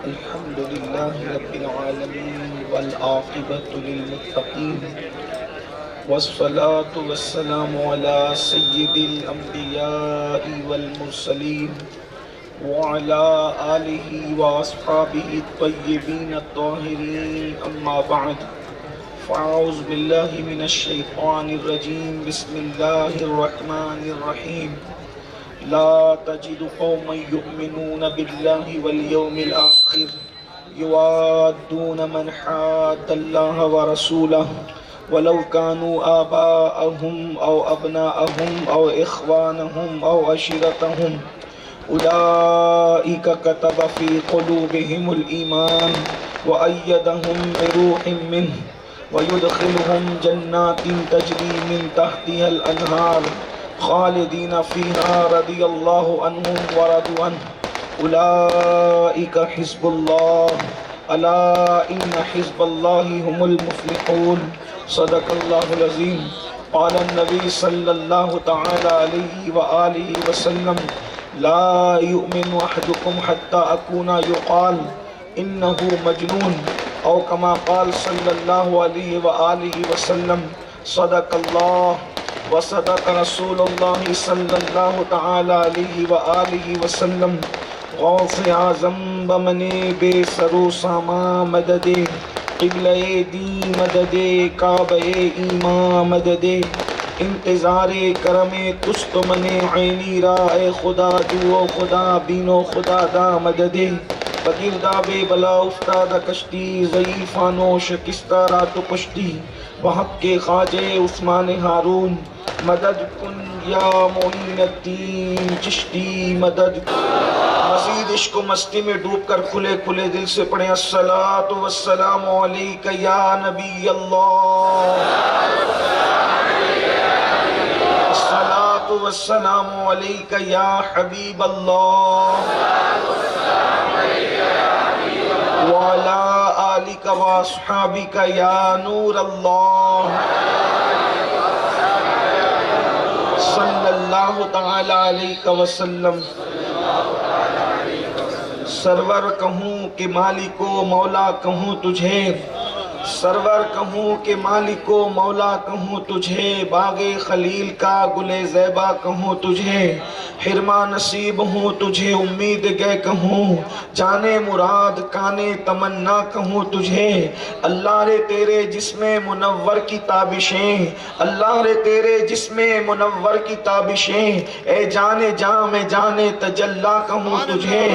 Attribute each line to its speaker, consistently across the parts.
Speaker 1: الحمد لله رب العالمين والعاقبة للمتقين والصلاة والسلام على سيد الأنبياء والمرسلين وعلى آله وأصحابه الطيبين الطاهرين أما بعد فأعوذ بالله من الشيطان الرجيم بسم الله الرحمن الرحيم لا تجد قوما يؤمنون بالله واليوم الآخر يوادون من حاد الله ورسوله ولو كانوا آباءهم أو أبناءهم أو إخوانهم أو عشيرتهم أولئك كتب في قلوبهم الإيمان وأيدهم بروح منه ويدخلهم جنات تجري من تحتها الأنهار خالدين فيها رضي الله عنهم ورضوا عنه أولئك حزب الله ألا إن حزب الله هم المفلحون صدق الله العظيم. قال النبي صلى الله تعالى عليه وآله وسلم لا يؤمن أحدكم حتى أكون يقال إنه مجنون أو كما قال صلى الله عليه وآله وسلم صدق الله وصدق رسول الله صلى الله تعالى عليه وآله وسلم. غوث اعظم بمنے بے سرو ساما مددے قبلہ دی مددے کعبہ ایمان مددے انتظار کرم تست منے عینی رائے خدا جو خدا بینو خدا دا مددے بگردہ بے بلا افتادہ کشتی ضعیفانو شکستہ رات پشتی وحق کے خواجہ عثمان ہارون مدد کن یا معین الدین چشتی مدد کن. مزید عشق و مستی میں ڈوب کر کھلے کھلے دل سے پڑھیں الصلاۃ والسلام علیک یا نبی اللہ، الصلاۃ والسلام علیک یا حبیب اللہ، وعلی آلک واصحابک یا نور اللہ، صلی اللہ تعالی علیہ وسلم. سرور کہوں کہ مالک و مولا کہوں تجھے، سرور کہوں کہ مالک و مولا کہوں تجھے، باغ خلیل کا گل زیبا کہوں تجھے، حرما نصیب ہوں تجھے امید گئے کہوں، جانے مراد کانے تمنا کہوں تجھے. اللہ رے تیرے جسم منور کی تابشیں، اللہ رے تیرے جسم منور کی تابشیں، اے جانے جاں میں جانے تجلا کہوں تجھے.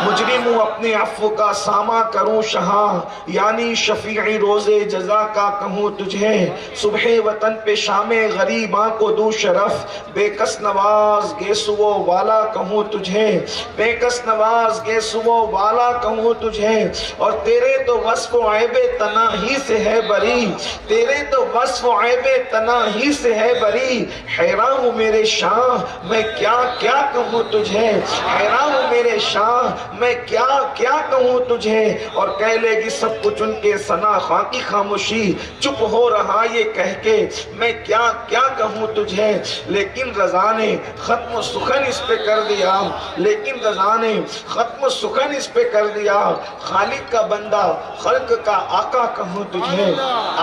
Speaker 1: مجرم ہوں اپنے عفو کا سامہ کروں شہاں، یعنی شفیع روز جزا کا کہوں تجھے. صبح وطن پہ شام غریباں کو دو شرف، بے کس نواز گیسو والا کہوں تجھے، بے کس نواز گیسو والا کہوں تجھے. اور تیرے تو وصف و عیب تناہی سے ہے بری، تیرے تو وصف و عیب تناہی سے ہے بری. حیران ہوں میرے شاہ میں کیا کیا کہوں تجھے، حیران ہوں میرے شاہ میں کیا کیا کہوں تجھے. اور کہہ لے گی سب کچھ ان کے ثنا خواں کی خاموشی، چپ ہو رہا یہ کہہ کے میں کیا کیا کہوں تجھے. لیکن رضا نے ختم و سخن اس پہ کر دیا، لیکن رضا نے ختم و سخن اس پہ کر دیا. خالق کا بندہ خلق کا آقا کہوں تجھے.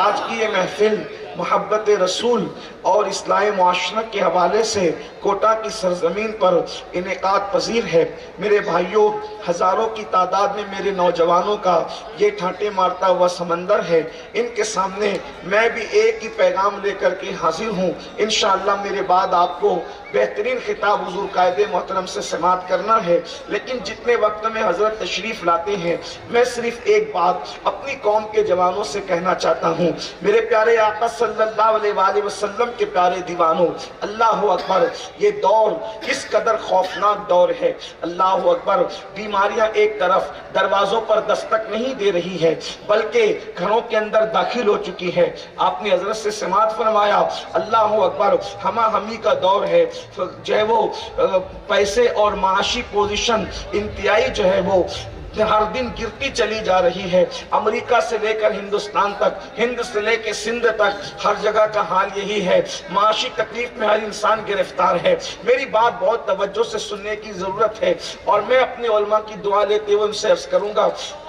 Speaker 1: آج کی یہ محفل محبت رسول اور اصلاح معاشرہ کے حوالے سے کوٹا کی سرزمین پر انعقاد پذیر ہے. میرے بھائیوں، ہزاروں کی تعداد میں میرے نوجوانوں کا یہ ٹھانٹے مارتا ہوا سمندر ہے. ان کے سامنے میں بھی ایک ہی پیغام لے کر کے حاضر ہوں. انشاءاللہ میرے بعد آپ کو بہترین خطاب حضور قائد محترم سے سماعت کرنا ہے. لیکن جتنے وقت میں حضرت تشریف لاتے ہیں، میں صرف ایک بات اپنی قوم کے جوانوں سے کہنا چاہتا ہوں. میرے پیارے آقا صلی اللہ علیہ وآلہ وسلم کے پیارے دیوانوں، اللہ اکبر، یہ دور کس قدر خوفناک دور ہے. اللہ اکبر، بیماریاں ایک طرف دروازوں پر دستک نہیں دے رہی ہے بلکہ گھروں کے اندر داخل ہو چکی ہے. آپ نے حضرت سے سماعت فرمایا، اللہ اکبر، ہما ہمی کا دور ہے. جو ہے وہ پیسے اور معاشی پوزیشن انتہائی جو ہے وہ ہر دن گرتی چلی جا رہی ہے۔ امریکہ سے لے کر ہندوستان تک، ہند سے لے کے سندھ تک، ہر جگہ کا حال یہی ہے۔ معاشی تکلیف میں ہر انسان گرفتار ہے۔ میری بات بہت توجہ سے سننے کی ضرورت ہے، اور میں اپنے علماء کی دعا لیتے ہوئے ان سے عرض کروں گا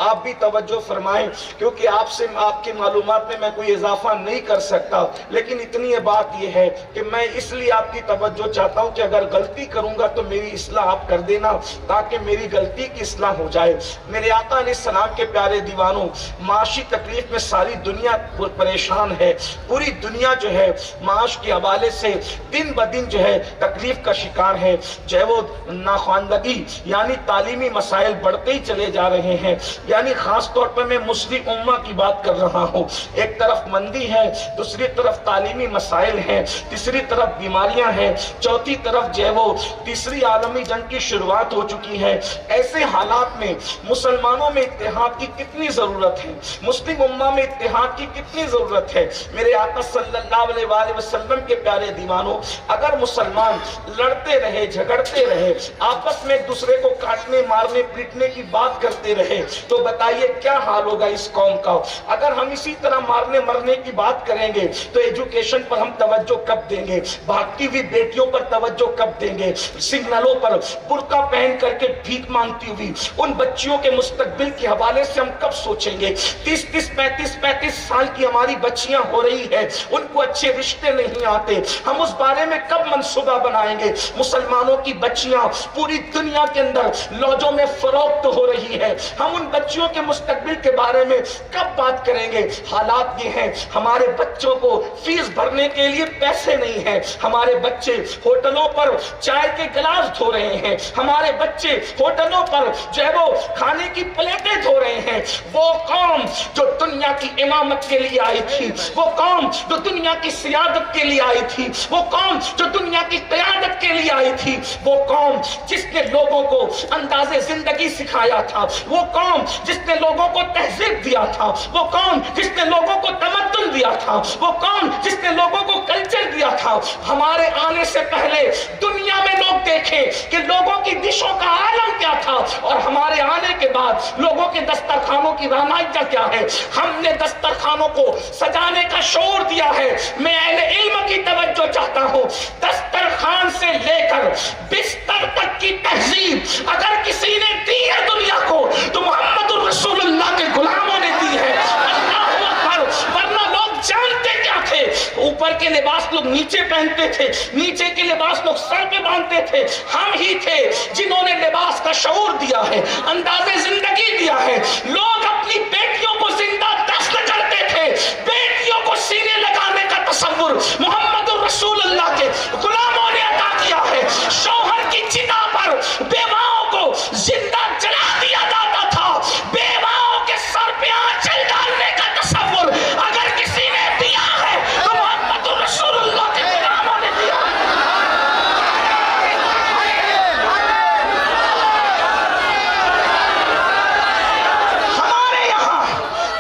Speaker 1: آپ بھی توجہ فرمائیں، کیونکہ آپ کی معلومات میں میں کوئی اضافہ نہیں کر سکتا، لیکن اتنی بات یہ ہے کہ میں اس لیے آپ کی توجہ چاہتا ہوں کہ اگر غلطی کروں گا تو میری اصلاح آپ کر دینا، تاکہ میری غلطی کی اصلاح ہو جائے۔ میرے آقا علیہ السلام کے پیارے دیوانوں، معاشی تکلیف میں ساری دنیا پریشان ہے۔ پوری دنیا جو ہے معاش کے حوالے سے دن بدن جو ہے تکلیف کا شکار ہے۔ جو ہے وہ ناخواندگی یعنی تعلیمی مسائل بڑھتے ہی چلے جا رہے ہیں۔ یعنی خاص طور پر میں مسلم امہ کی بات کر رہا ہوں۔ ایک طرف مندی ہے، دوسری طرف تعلیمی مسائل ہیں، تیسری طرف بیماریاں ہیں، چوتھی طرف جو ہے وہ تیسری عالمی جنگ کی شروعات ہو چکی ہے۔ ایسے حالات میں مسلمانوں میں اتحاد کی کتنی ضرورت ہے، مسلم امہ میں اتحاد کی کتنی ضرورت ہے۔ میرے آقا صلی اللہ علیہ وآلہ وسلم کے پیارے دیوانوں، اگر مسلمان لڑتے رہے، جھگڑتے رہے، آپس میں ایک دوسرے کو کاٹنے مارنے پیٹنے کی بات کرتے رہے، تو بتائیے کیا حال ہوگا اس قوم کا۔ اگر ہم اسی طرح مارنے مرنے کی بات کریں گے تو ایجوکیشن پر ہم توجہ کب دیں گے، بھاگتی ہوئی بیٹیوں پر توجہ کب دیں گے، سگنلوں پر برقع پہن کر کے بھیک مانگتی ہوئی ان بچیوں کے مستقبل کے حوالے سے ہم کب سوچیں گے۔ 35 سال کی ہماری بچیاں ہو رہی ہیں، ان کو اچھے رشتے نہیں آتے، ہم اس بارے میں کب منصوبہ بنائیں گے۔ مسلمانوں کی بچیاں پوری دنیا کے اندر لوجوں میں فروخت ہو رہی ہے، ہم ان بچیوں کے مستقبل کے بارے میں کب بات کریں گے۔ حالات یہ ہیں، ہمارے بچوں کو فیس بھرنے کے لیے پیسے نہیں ہیں، ہمارے بچے ہوٹلوں پر چائے کے گلاس دھو رہے ہیں، ہمارے بچے ہوٹلوں پر جو ہے وہ کھانے کی پلیٹیں دھو رہے ہیں۔ وہ قوم جو دنیا کی امامت کے لیے آئی تھی، وہ قوم جو دنیا کی سیادت کے لیے آئی تھی، وہ قوم جو دنیا کی قیادت کے لیے آئی تھی، وہ قوم جس نے لوگوں کو انداز زندگی سکھایا تھا، وہ قوم جس نے لوگوں کو تہذیب دیا تھا، وہ قوم جس نے لوگوں کو تمدن دیا تھا، وہ قوم جس نے لوگوں کو کلچر دیا تھا۔ ہمارے آنے سے پہلے دنیا میں لوگ دیکھیں کہ لوگوں کی ڈشوں کا عالم کیا تھا، اور ہمارے آنے کے بعد لوگوں کے دسترخوانوں کی رونقیت کیا ہے۔ ہم نے دسترخوانوں کو سجانے کا شعور دیا ہے۔ میں اہل علم کی توجہ چاہتا ہوں، دسترخوان سے لے کر بستر تک کی تہذیب اگر کسی نے دی ہے دنیا کو تو محمد الرسول اللہ کے غلاموں نے دی ہے۔ اللہ اکبر، ورنہ لوگ جانتے کیا تھے، اوپر کے لباس لوگ نیچے پہنتے تھے، نیچے کے لباس لوگ سر پہ باندھتے تھے۔ ہم ہی تھے جنہوں نے لباس کا شعور دیا ہے، انداز زندگی دیا ہے۔ لوگ اپنی بیٹیوں کو زندہ دفن کرتے تھے، بیٹیوں کو سینے لگانے کا تصور محمد الرسول اللہ کے غلاموں نے عطا کیا ہے۔ شوہر کی چتا پر بیواؤں کو زندہ جلا دیا جاتا تھا، بیواؤں کے سر پہ آنچل ڈالنے کا تصور اگر کسی نے دیا ہے تو محمد الرسول اللہ کے غلاموں نے دیا ہے۔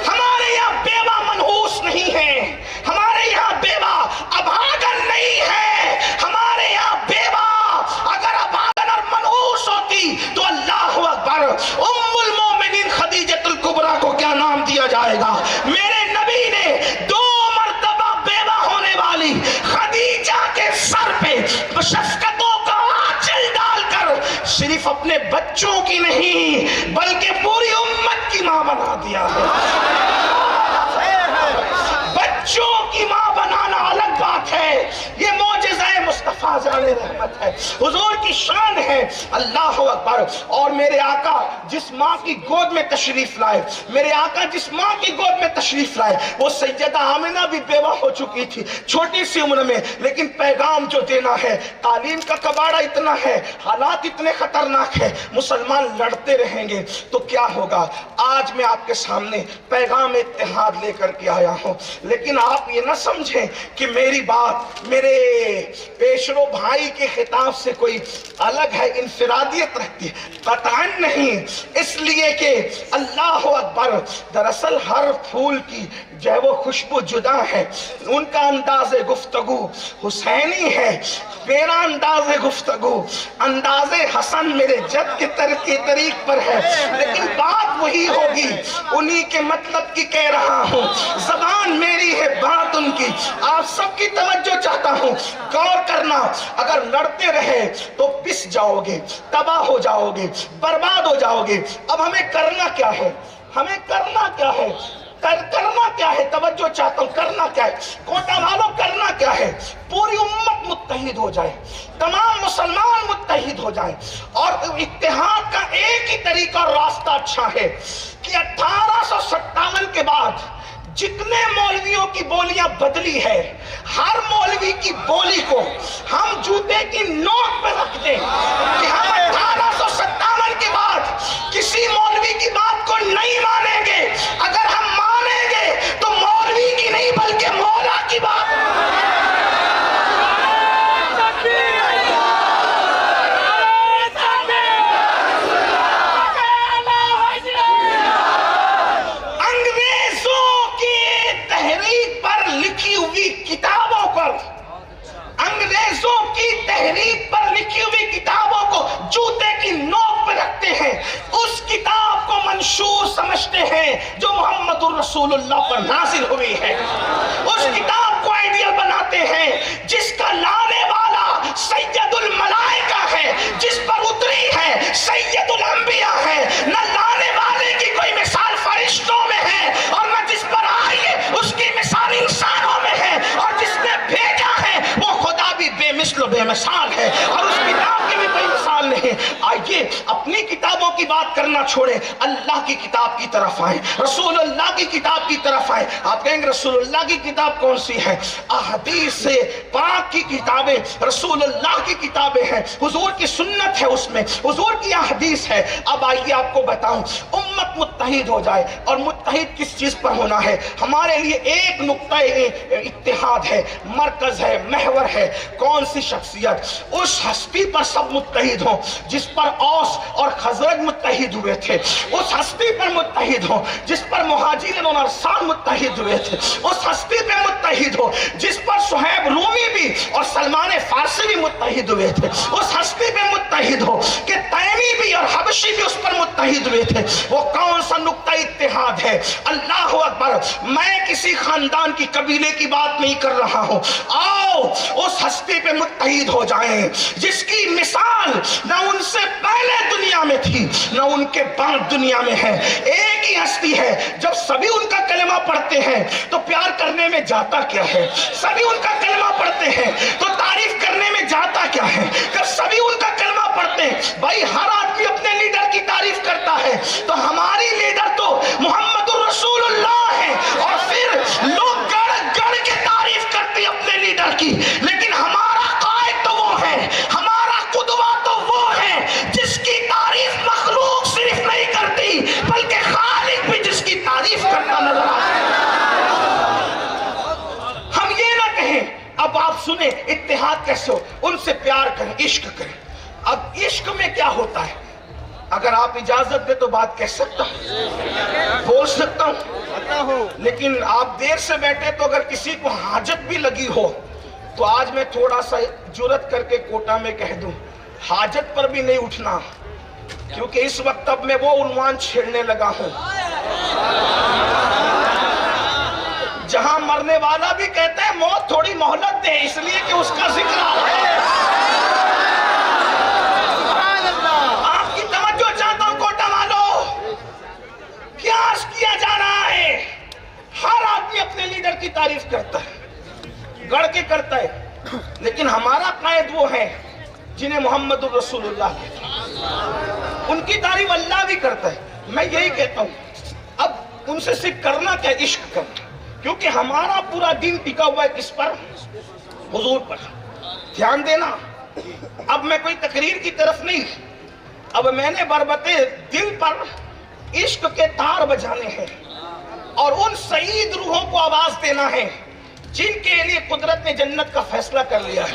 Speaker 1: ہمارے یہاں بیوہ منحوس نہیں ہے، ہمارے یہاں بیوہ ابھاگن نہیں ہے، ہمارے یہاں بیوہ اگر ابھاگن اور منحوس ہوتی تو اللہ اکبر ام المومنین خدیجۃ الکبریٰ کو کیا نام دیا جائے گا۔ میرے نبی نے 2 مرتبہ بیوہ ہونے والی خدیجہ کے سر پہ شفقتوں کا آنچل ڈال کر صرف اپنے بچوں کی نہیں بلکہ پوری امت کی ماں بنا دیا ہے۔ بچوں کی ماں بنانا الگ بات ہے، یہ معجزہ مصطفیٰ جان رحمت ہے، حضور کی شان ہے۔ اللہ اکبر۔ اور میرے آقا جس ماں کی گود میں تشریف لائے، میرے آقا جس ماں کی گود میں تشریف لائے، وہ سیدہ آمنہ بھی بیوہ ہو چکی تھی چھوٹی سی عمر میں، لیکن پیغام جو دینا ہے، تعلیم کا کباڑہ اتنا ہے، حالات اتنے خطرناک ہے، مسلمان لڑتے رہیں گے تو کیا ہوگا۔ آج میں آپ کے سامنے پیغام اتحاد لے کر کے آیا ہوں، لیکن آپ یہ نہ سمجھیں کہ میری بات میرے پیش پیشرو بھائی کے خطاب سے کوئی الگ ہے، انفرادیت رکھتی ہے؟ قطعاً نہیں، اس لیے کہ اللہ اکبر، دراصل ہر پھول کی جو ہے وہ خوشبو جدا ہے، ان کا انداز گفتگو حسینی ہے، میرا انداز گفتگو انداز حسن میرے جد کے طریق پر ہے، لیکن بات وہی ہوگی، انہی کے مطلب کی کہہ رہا ہوں، زبان میری ہے بات ان کی، آپ سب کی توجہ چاہتا ہوں، غور کرنا، اگر لڑتے رہے تو پس جاؤ گے، تباہ ہو جاؤ گے، برباد ہو جاؤ گے۔ اب ہمیں کرنا کیا ہے؟ ہمیں کرنا کیا ہے؟ کرنا کیا ہے؟ توجہ چاہتا ہوں، کرنا کیا ہے؟ کوٹا والوں کرنا کیا ہے؟ پوری امت متحد ہو جائے، تمام مسلمان متحد ہو جائیں، اور اتحاد کا ایک ہی طریقہ اور راستہ اچھا ہے کہ 1857 کے بعد جتنے مولویوں کی بولیاں بدلی ہے، ہر مولوی کی بولی کو ہم جوتے کی نوک پہ رکھ دیں کہ ہم 1857 کے بعد کسی مولوی کی بات کو نہیں مانیں گے، اگر ہم مانیں گے تو مولوی کی نہیں بلکہ مولا کی بات۔ انگریزوں کی تحریک پر لکھی ہوئی کتابوں کو جوتے کی نوک پر رکھتے ہیں، اس کتاب کو منشور سمجھتے ہیں جو محمد الرسول اللہ پر نازل ہوئی ہے، اس کتاب کو آئیڈیل بناتے ہیں جس کا لانے والا سید الملائکہ ہے، جس پر اتری ہے سید الانبیاء ہے، نہ لانے والے کی کوئی مثال فرشتوں میں ہے اور نہ جس پر آئی ہے اس کی مثال انسانوں میں ہے، اور جس نے بھیجا ہے وہ خدا بھی بے مثل و بے مثال ہے، اور اس کتاب کی بھی کوئی مثال نہیں۔ آئیے اپنی کتابوں کی بات کرنا چھوڑیں، اللہ کی کتاب کی طرف آئیں، رسول اللہ کی کتاب کی طرف آئیں۔ آپ کہیں گے رسول اللہ کی کتاب کون سی ہے؟ احادیث پاک کی کتابیں رسول اللہ کی کتابیں ہیں، حضور کی سنت ہے، اس میں حضور کی احادیث ہے۔ اب آئیے آپ کو بتاؤں، امت متحد ہو جائے، اور متحد کس چیز پر ہونا ہے؟ ہمارے لیے ایک نقطہ اتحاد ہے، مرکز ہے، محور ہے، کون سی شخصیت؟ اس ہستی پر سب متحد ہوں جس پر اوس اور خزرج متحد ہوئے تھے، اس ہستی پر متحد ہوں جس پر مہاجرین اور انصار متحد ہوئے تھے، اس ہستی پہ متحد ہو جس پر صہیب رومی بھی اور سلمان فارسی بھی متحد ہوئے تھے، اس ہستی پہ متحد ہو کہ تیمی بھی اور حبشی بھی اس پر متحد ہوئے تھے۔ وہ کون سا نقطہ اتحاد ہے؟ اللہ اکبر، میں کسی خاندان کی قبیلے کی بات نہیں کر رہا ہوں، آؤ اس ہستی پہ متحد ہو جائیں جس کی مثال نہ ان سے پہلے دنیا میں تھی نہ ان کے بعد دنیا میں ہے، ایک ہی ہستی ہے۔ جب سبھی ان کا کلمہ پڑھتے ہیں تو پیار کرنے میں جاتا کیا ہے؟ سبھی ان کا کلمہ پڑھتے ہیں تو تعریف کرنے میں جاتا کیا ہے؟ جب سبھی ان کا کلمہ پڑھتے ہیں، بھائی ہر آدمی اپنے لیڈر کی تعریف کرتا ہے، تو ہماری لیڈر تو محمد الرسول اللہ ہے، اور پھر لوگ گڑ گڑ کے تعریف کرتے اپنے لیڈر کی، لیکن ہمارا قائد تو وہ ہے، ہمارا قدوہ تو وہ ہے جس کی تعریف مخلوق صرف نہیں کرتی بلکہ خالق بھی جس کی تعریف کرتا نظر آتا ہے۔ ہم یہ نہ کہیں، اب آپ سنیں اتحاد کیسے ہو، ان سے پیار کریں، عشق کریں۔ اب عشق میں کیا ہوتا ہے؟ اگر آپ اجازت دے تو بات کہہ سکتا ہوں، بول سکتا ہوں، لیکن آپ دیر سے بیٹھے تو اگر کسی کو حاجت بھی لگی ہو تو آج میں تھوڑا سا جرت کر کے کوٹا میں کہہ دوں، حاجت پر بھی نہیں اٹھنا، کیونکہ اس وقت اب میں وہ عنوان چھیڑنے لگا ہوں جہاں مرنے والا بھی کہتا ہے موت تھوڑی مہلت دے، اس لیے کہ اس کا ذکر آ رہا ہے۔ آپ کی توجہ چاہتا ہوں کوٹا والو، کیا عرض کیا جا رہا ہے؟ ہر آدمی اپنے لیڈر کی تعریف کرتا ہے، گڑ کے کرتا ہے، لیکن ہمارا قائد وہ ہے جنہیں محمد الرسول اللہ کہتے ہیں، ان کی تعریف اللہ بھی کرتا ہے۔ میں یہی کہتا ہوں، اب ان سے صرف کرنا کیا؟ عشق کرنا، کیونکہ ہمارا پورا دین ٹکا ہوا ہے کس پر؟ حضور پر۔ دھیان دینا، اب میں کوئی تقریر کی طرف نہیں، اب میں نے بربط دل پر عشق کے تار بجانے ہیں اور ان سعید روحوں کو آواز دینا ہے جن کے لیے قدرت نے جنت کا فیصلہ کر لیا ہے.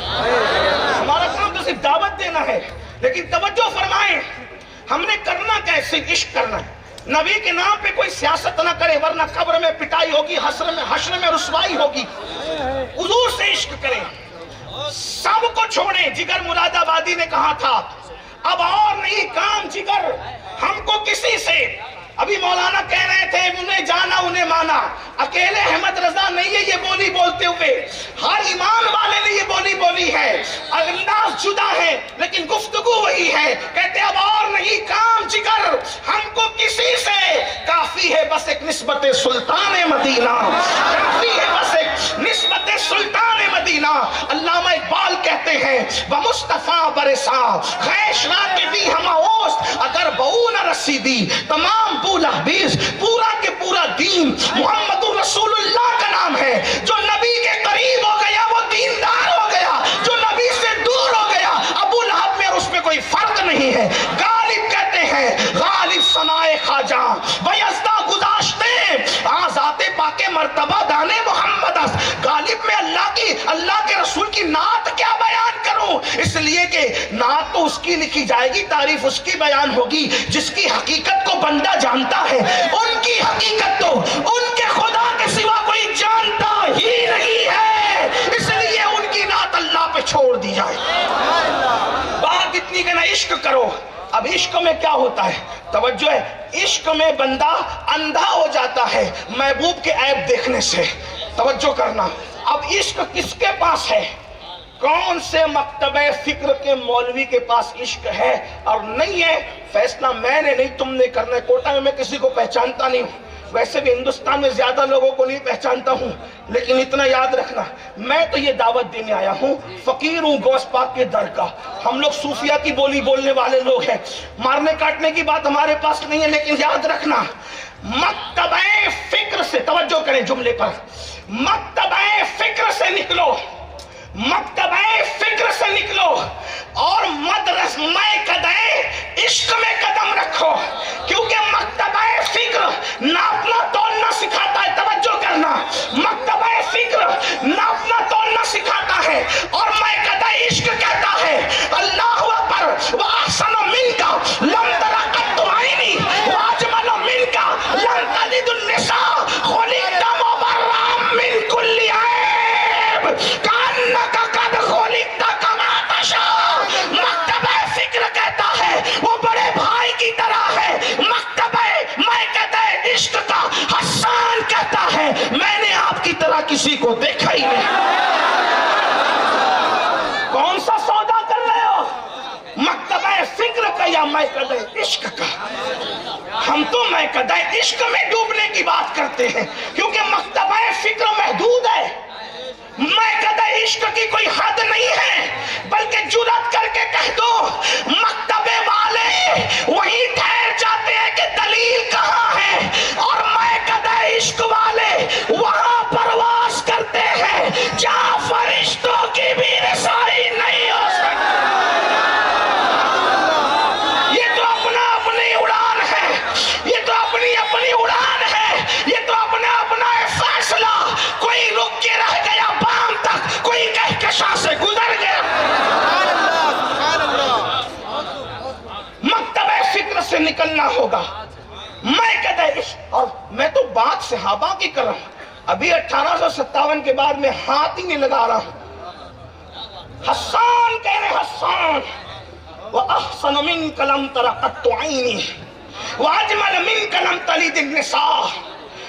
Speaker 1: ہمارا کام تو صرف دعوت دینا ہے، لیکن توجہ فرمائیں، ہم نے کرنا کیسے؟ عشق کرنا ہے. نبی کے نام پہ کوئی سیاست نہ کرے، ورنہ قبر میں پٹائی ہوگی، حشر میں رسوائی ہوگی. حضور سے عشق کریں، سب کو چھوڑیں. جگر مراد آبادی نے کہا تھا اب اور نہیں کام جگر ہم کو کسی سے. ابھی مولانا کہہ رہے تھے انہیں جانا انہیں مانا. اکیلے احمد رضا نہیں ہے یہ بولی بولتے ہوئے، ہر ایمان والے نے یہ بولی بولی ہے. انداز جدا ہے لیکن گفتگو وہی ہے. کہتے اب اور نہیں کام جگر ہم کو کسی سے، کافی ہے بس ایک نسبت سلطان مدینہ، کافی ہے بس ایک نسبت سلطان مدینہ. علامہ اقبال کہتے ہیں بمصطفیٰ برسا خیش را کے دی ہم اوست، اگر بہو نہ رسیدی تمام بولا بیس. پورا کے پورا دین محمد رسول اللہ کا نام ہے. جو نبی کے قریب ہو گیا وہ دیندار ہو گیا، جو نبی سے دور ہو گیا ابو لہب میں اور اس میں کوئی فرق نہیں ہے. غالب کہتے ہیں غالب ثنائے خواجہ بیزدہ گذاشتے آزاد پاک مرتبہ دانے محمد است. غالب میں اللہ کے رسول کی نعت کیا بیان کروں؟ اس لیے کہ نعت تو اس کی لکھی جائے گی، تعریف اس کی بیان ہوگی جس کی حقیقت کو بندہ جانتا ہے. ان کی حقیقت تو ان کے خدا کے سوا کوئی جانتا ہی نہیں ہے، اس لیے ان کی نعت اللہ پہ چھوڑ دی جائے. بات اتنی کہ نہ عشق کرو. اب عشق میں کیا ہوتا ہے؟ توجہ ہے، عشق میں بندہ اندھا ہو جاتا ہے محبوب کے عیب دیکھنے سے. توجہ کرنا. اب عشق کس کے پاس ہے؟ کون سے مکتبہ فکر کے مولوی کے پاس عشق ہے اور نہیں ہے؟ فیصلہ میں نے نہیں تم نے کرنا ہے. کوٹا میں کسی کو پہچانتا نہیں ہوں، ویسے بھی ہندوستان میں زیادہ لوگوں کو نہیں پہچانتا ہوں، لیکن اتنا یاد رکھنا میں تو یہ دعوت دینے آیا ہوں، فقیر ہوں غوث پاک کے در کا. ہم لوگ صوفیہ کی بولی بولنے والے لوگ ہیں، مارنے کاٹنے کی بات ہمارے پاس نہیں ہے، لیکن یاد رکھنا مکتبہ فکر سے، توجہ کریں جملے پر، مکتبہ فکر سے نکلو، مکتبہ فکر سے نکلو اور میکدہ عشق میں قدم رکھو. کیونکہ مکتبہ فکر ناپنا تولنا سکھاتا ہے. توجہ کرنا، مکتبہ فکر ناپنا تولنا سکھاتا ہے اور میکدہ عشق کہتا ہے اللہ اکبر وَأَحْسَنُ مِنْكَ لَمْ تَرَ قَطُّ عَيْنِي وَأَجْمَلُ مِنْكَ لَنْ تَلِدُ النِّسَاءُ خُلِقْتَ مُبَرَّأً مِنْ كُلِّ عَيْبٍ كَأَنَّكَ قَدْ خُلِقْتَ كَمَا تَشَاءُ. مکتبہ فکر کہتا ہے وہ بڑے بھائی کی طرح ہے. مکتبہ میکدہ عشق کا حسان کہتا ہے میں نے آپ کی طرح کسی کو دیکھا ہی نہیں. کون سا سودا کر رہے ہو؟ مکتبہ فکر کا یا میکدہ عشق کا؟ ہم تو میکدہ عشق میں ڈوبنے کی بات کرتے ہیں کیونکہ مکتبہ فکر محدود ہے، میکدہ عشق کی کوئی حد نہیں ہے. بلکہ جرات کر کے کہہ دو مکتبے والے وہیں ٹھہر جاتے ہیں کہ دلیل کہاں ہے، اور میکدہ عشق والے وہاں پرواز کرتے ہیں جہاں فرشتوں کی بھی رسائی نہیں ہو سکتی. یہ تو اپنا اپنی اڑان ہے، یہ تو اپنی اپنی اڑان ہے، یہ تو اپنا اپنا فیصلہ. کوئی رک کے رہ گیا بام تک، کوئی کہکشاں سے گزر گیا. مکتبہ فکر سے نکلنا ہوگا. میکدہ عشق، اور میں تو بات صحابہ کی کر رہا ہوں. ابھی 1857 کے بعد میں ہاتھ ہی نہیں لگا رہا ہوں. حسان کہہ رہے حسان وَأَحْسَنُ مِنْكَ لَمْ تَرَ قَطُّ عَيْنِي وَأَجْمَلُ مِنْكَ لَمْ تَلِدِ النِّسَاءُ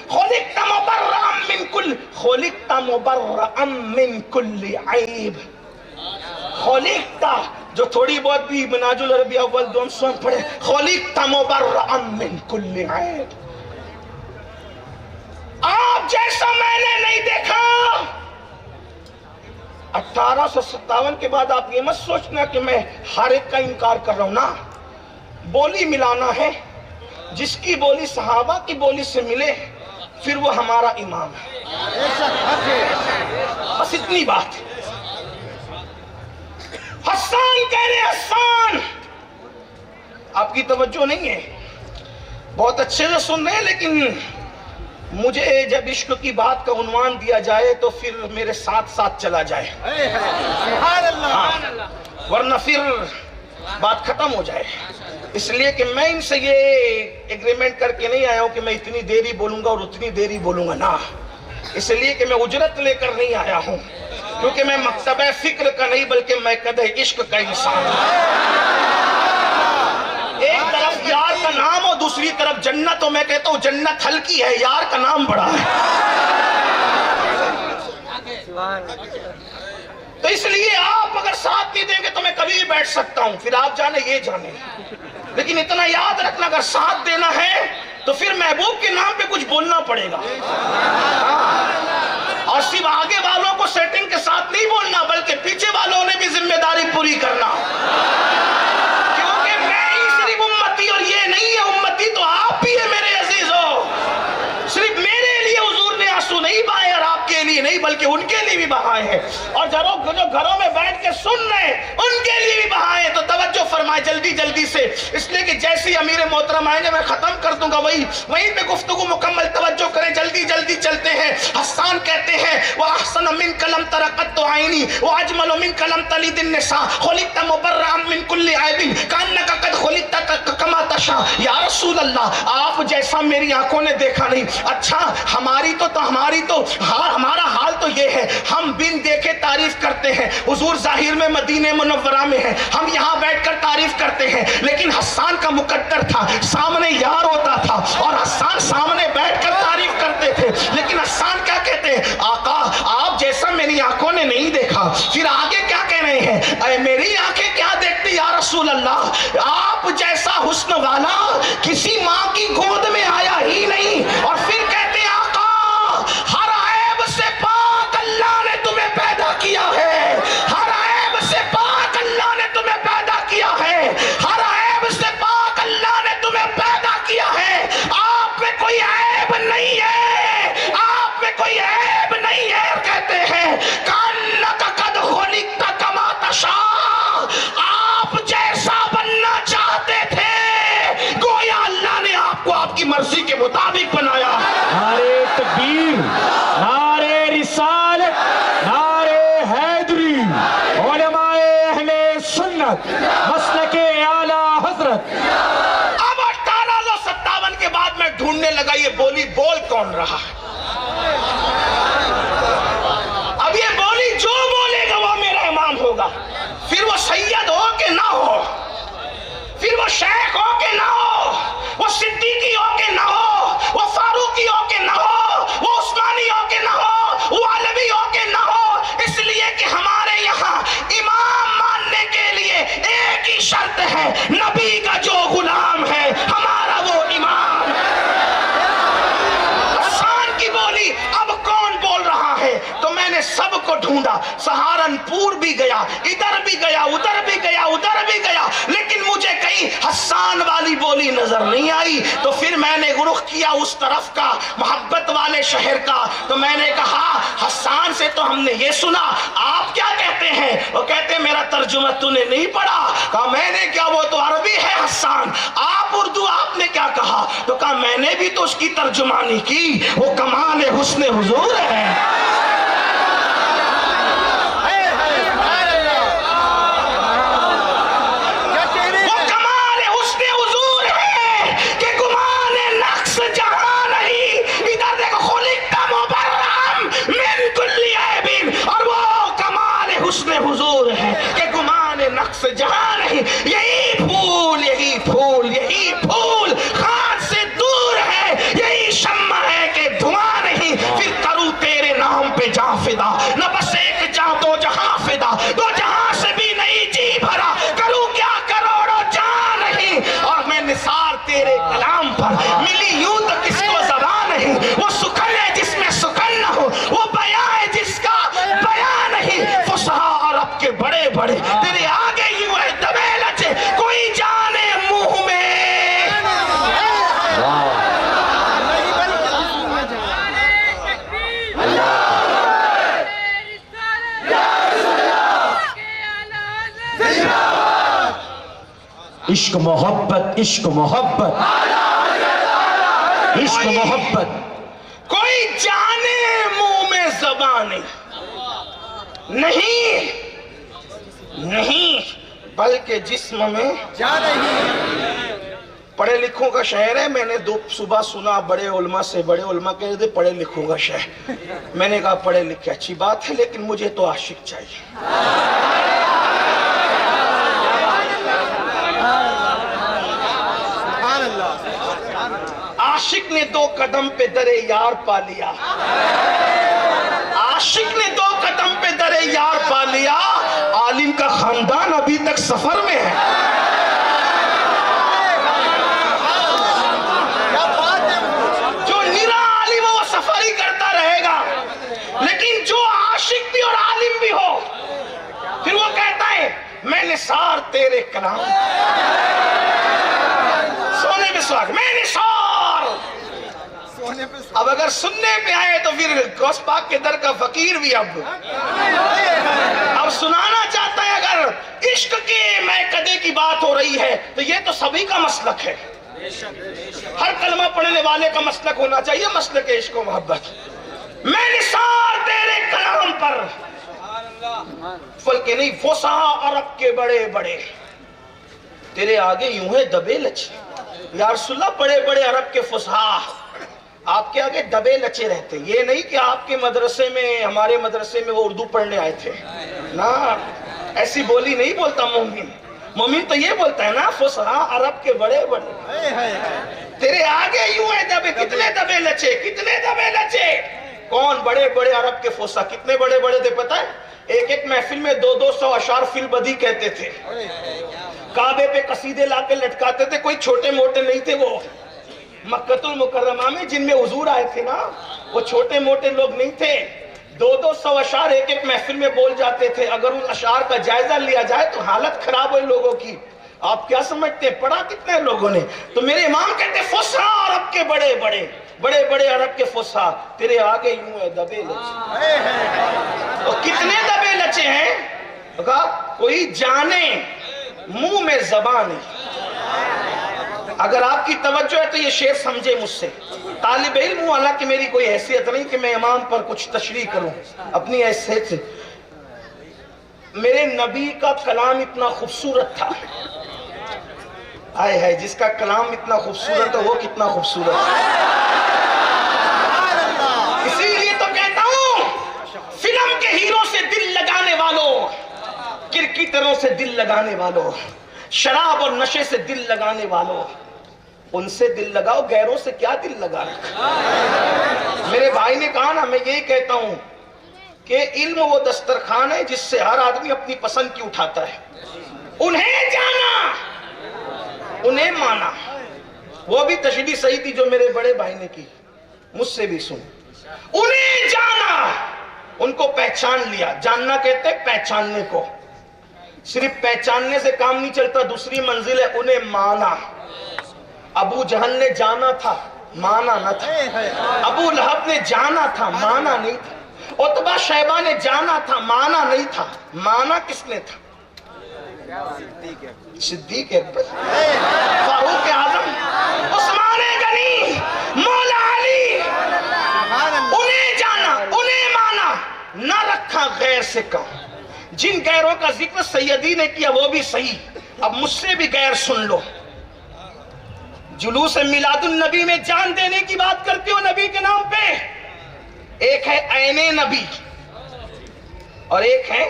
Speaker 1: خُلِقْتَ مُبَرَّأً مِنْ كُلِّ عَيْبٍ. خُلِقْتَ جو تھوڑی بہت بھی مناج العربی اول دوم سوم پڑھے، خُلِقْتَ مُبَرَّأً مِنْ كُلِّ عَيْبٍ. آپ جیسا میں نے نہیں دیکھا. 1857 کے بعد آپ یہ مت سوچنا کہ میں ہر ایک کا انکار کر رہا ہوں. نا، بولی ملانا ہے. جس کی بولی صحابہ کی بولی سے ملے پھر وہ ہمارا امام ہے. بس اتنی بات. حسان کہہ رہے حسان. آپ کی توجہ نہیں ہے، بہت اچھے سے سن رہے ہیں لیکن مجھے جب عشق کی بات کا عنوان دیا جائے تو پھر میرے ساتھ ساتھ چلا جائے، ورنہ پھر بات ختم ہو جائے. اس لیے کہ میں ان سے یہ ایگریمنٹ کر کے نہیں آیا ہوں کہ میں اتنی دیر ہی بولوں گا اور اتنی دیر ہی بولوں گا، نا. اس لیے کہ میں اجرت لے کر نہیں آیا ہوں، کیونکہ میں مکتبہ فکر کا نہیں بلکہ میں قدح عشق کا انسان ہوں. ایک طرف یار کا نام اور دوسری طرف جنت، تو میں کہتا ہوں جنت ہلکی ہے، یار کا نام بڑا ہے. تو اس لیے آپ اگر ساتھ نہیں دیں گے تو میں کبھی بھی بیٹھ سکتا ہوں، پھر آپ جانے یہ جانے. لیکن اتنا یاد رکھنا اگر ساتھ دینا ہے تو پھر محبوب کے نام پہ کچھ بولنا پڑے گا. اور صرف آگے والوں کو سیٹنگ کے ساتھ نہیں بولنا بلکہ پیچھے والوں نے بھی ذمہ داری پوری کرنا. کیونکہ میں ہی صرف امتی اور یہ نہیں ہے امتی تو آپ بھی ہے میرے عزیزو. صرف میرے لیے حضور نے آنسو نہیں بہائے اور آپ کے لیے نہیں بلکہ ان کے لیے بھی بہائے ہیں. اور جو گھروں میں بیٹھ کے سن رہے ہیں ان کے لیے بھی بہائے ہیں. تو توجہ فرمائے جلدی جلدی سے، اس لیے کہ جیسی امیر محترم آئیں گے میں ختم کر دوں گا، وہیں پہ گفتگو مکمل. توجہ کریں، جلدی جلدی چلتے ہیں. حسان کہتے ہیں وَأَحْسَنَ مِنْكَ لَمْ تَرَ قَطُّ عَيْنِي وَأَجْمَلُ مِنْكَ لَمْ تَلِدِ النِّسَاءُ خُلِقْتَ مُبَرَّأً مِنْ كُلِّ عَيْبٍ كَأَنَّكَ قَدْ خُلِقْتَ كَمَا تَشَاءُ. یا رسول اللہ، آپ جیسا میری آنکھوں نے دیکھا نہیں. اچھا ہماری تو ہمارا حال تو یہ ہے، ہم بن دیکھے تعریف کرتے ہیں. حضور ظاہر میں مدینہ منورہ میں ہے، ہم یہاں بیٹھ کر تعریف کرتے ہیں. لیکن حسان کا مقدر تھا، سامنے یار ہوتا تھا اور حسان سامنے بیٹھ کر تعریف کرتے تھے. لیکن حسان کیا کہتے ہیں؟ آقا آپ جیسا میری آنکھوں نے نہیں دیکھا. پھر آگے کیا کہہ رہے ہیں؟ اے میری آنکھیں کیا دیکھتی یا رسول اللہ، آپ جیسا حسن والا کسی ماں کی گود میں آیا ہی نہیں. اور پھر کہتے ہیں آقا ہر عیب سے پاک اللہ نے تمہیں پیدا کیا ہے، ہر عیب سے پاک اللہ نے تمہیں پیدا کیا ہے، ہر عیب سے پاک اللہ نے تمہیں پیدا کیا ہے. آپ میں کوئی عیب نہیں ہے، آپ میں کوئی عیب نہیں ہے. کہتے ہیں کأنک قد خلقت کما تشاء، آپ جیسا بننا چاہتے تھے گویا اللہ نے آپ کو آپ کی مرضی کے مطابق بنایا.
Speaker 2: نعرے تکبیر، نعرے رسالت، نعرے حیدری، علماء اہل سنت، مسلک اعلی حضرت.
Speaker 1: اب 1857 کے بعد میں ڈھونڈنے لگا یہ بولی بول کون رہا ہے. اب یہ بولی جو بولے گا وہ میرا امام ہوگا، پھر وہ سید ہو کہ نہ ہو، پھر وہ شیخ ہو کہ نہ ہو، وہ صدیقی ہو کہ نہ ہو، وہ فاروقی ہو کہ نہ ہو، وہ عثمانی ہو کہ نہ ہو، وہ علوی ہو کہ نہ ہو. اس لیے کہ ہمارے یہاں امام ماننے کے لیے ایک ہی شرط ہے، نبی کا جو غلام ہے ہمارا وہ امام ہے. حسان کی بولی اب کون بول رہا ہے؟ تو میں نے سب کو ڈھونڈا، سہارنپور بھی گیا، ادھر بھی گیا، ادھر بھی گیا، ادھر بھی گیا، لیکن مجھے کہیں حسان والی بولی نظر نہیں آئی. تو پھر میں نے رخ کیا اس طرف کا، محبت والے شہر کا. تو میں نے کہا حسان سے تو ہم نے یہ سنا، آپ کیا کہتے ہیں؟ وہ کہتے ہیں میرا ترجمہ تو نے نہیں پڑھا. کہا میں نے کیا، وہ تو عربی ہے حسان، آپ اردو، آپ نے کیا کہا؟ تو کہا میں نے بھی تو اس کی ترجمانی کی، وہ کمال حسن حضور ہے. حضور ہے کہ گمان نقص جہاں نہیں. یہی پھول، یہی پھول، یہی پھول خان سے دور ہے، یہی شمع ہے کہ دھواں نہیں. پھر کروں تیرے نام پہ جان فدا، نہ بس ایک جان دو جہاں فدا، دو جہاں سے بھی نہیں جی بھرا، کروں کیا کروڑوں جان نہیں. اور میں نثار تیرے کلام پر ملی یوں تو کس کو زبان نہیں. وہ سخن ہے جس میں سخن نہ ہو، وہ بیان ہے جس کا بیان نہیں. فصحا عرب کے بڑے بڑے تیرے آگے یوں ہے دبے لچے، کوئی جانے منہ میں.
Speaker 2: عشق محبت، عشق محبت، عشق محبت.
Speaker 1: کوئی جانے منہ میں زبان نہیں، نہیں بلکہ جسم میں جان نہیں۔ پڑھے لکھوں کا شہر ہے، میں نے صبح سنا بڑے علماء سے، بڑے علماء کہہ رہے تھے پڑھے لکھوں کا شہر، میں نے کہا پڑھے لکھے اچھی بات ہے لیکن مجھے تو عاشق چاہیے۔ عاشق نے 2 قدم پہ در یار پا لیا، عاشق نے 2 قدم پہ در یار پا لیا، عالم کا خاندان ابھی تک سفر میں ہے۔ جو نرا عالم وہ سفر ہی کرتا رہے گا، لیکن جو عاشق بھی اور عالم بھی ہو پھر وہ کہتا ہے میں نثار تیرے کلام، سونے پہ سواگ میں نثار۔ اب اگر سننے پہ آئے تو پھر غوث پاک کے در کا فقیر بھی اب سنانا چاہتا ہے۔ اگر عشق کے میکدے کی بات ہو رہی ہے تو یہ تو سبھی کا مسلک ہے، ہر کلمہ پڑھنے والے کا مسلک ہونا چاہیے، مسلک عشق و محبت۔ میں نثار تیرے کلام پر، فلکے نہیں فصحا عرب کے بڑے بڑے تیرے آگے یوں ہے دبے لچے۔ یا رسول اللہ بڑے بڑے عرب کے فصحا آپ کے آگے دبے لچے رہتے، یہ نہیں کہ آپ کے مدرسے میں ہمارے مدرسے میں وہ اردو پڑھنے آئے تھے نا، ایسی بولی نہیں بولتا مومن، مومن تو یہ بولتا ہے نا فصحا عرب کے بڑے بڑے تیرے آگے یوں ہے دبے، کتنے دبے لچے، کتنے دبے لچے۔ کون بڑے بڑے عرب کے فصحا کتنے بڑے بڑے تھے پتہ ہے؟ ایک ایک محفل میں 200 اشعار فی البدی کہتے تھے، کعبے پہ قصیدے لا کے لٹکاتے تھے، کوئی چھوٹے موٹے نہیں تھے۔ وہ مکۃ المکرمہ میں جن میں حضور آئے تھے نا وہ چھوٹے موٹے لوگ نہیں تھے، 200 اشعار ایک ایک محفل میں بول جاتے تھے۔ اگر ان اشعار کا جائزہ لیا جائے تو حالت خراب ہوئی لوگوں کی۔ آپ کیا سمجھتے ہیں پڑھا کتنے لوگوں نے؟ تو میرے امام کہتے ہیں فصحا عرب کے بڑے بڑے بڑے بڑے عرب کے فصحا تیرے آگے یوں ہے دبے لچے۔ اور کتنے دبے لچے ہیں؟ کہا کوئی جانے منہ میں زبان ہے۔ اگر آپ کی توجہ ہے تو یہ شعر سمجھے مجھ سے، طالب علم ہوں، حالانکہ میری کوئی حیثیت نہیں کہ میں امام پر کچھ تشریح کروں، اپنی حیثیت سے۔ میرے نبی کا کلام اتنا خوبصورت تھا، آئے ہے جس کا کلام اتنا خوبصورت ہے وہ کتنا خوبصورت ہے۔ اسی لیے تو کہتا ہوں فلم کے ہیرو سے دل لگانے والوں، کرکٹروں سے دل لگانے والوں، شراب اور نشے سے دل لگانے والوں، ان سے دل لگاؤ، غیروں سے کیا دل لگا رکھا۔ میرے بھائی نے کہا نا، میں یہی کہتا ہوں کہ علم وہ دسترخوان ہے جس سے ہر آدمی اپنی پسند کی اٹھاتا ہے۔ انہیں جانا، انہیں مانا، وہ بھی تشریح صحیح تھی جو میرے بڑے بھائی نے کی، مجھ سے بھی سن۔ انہیں جانا، ان کو پہچان لیا، جاننا کہتے ہیں پہچاننے کو، صرف پہچاننے سے کام نہیں چلتا، دوسری منزل ہے انہیں مانا۔ ابو جہل نے جانا تھا مانا نہ تھا، ابو لہب نے جانا تھا مانا نہیں تھا، عتبہ شیبہ نے جانا تھا مانا نہیں تھا، مانا کس نے تھا؟ صدیق اکبر، فاروق اعظم، عثمان غنی، مولا علی۔ انہیں جانا، انہیں مانا، نہ رکھا غیر سے کم۔ جن غیروں کا ذکر سیدی نے کیا وہ بھی صحیح، اب مجھ سے بھی غیر سن لو۔ جلوس میلاد النبی میں جان دینے کی بات کرتے ہو نبی کے نام پہ، ایک ہے عین نبی اور ایک ہے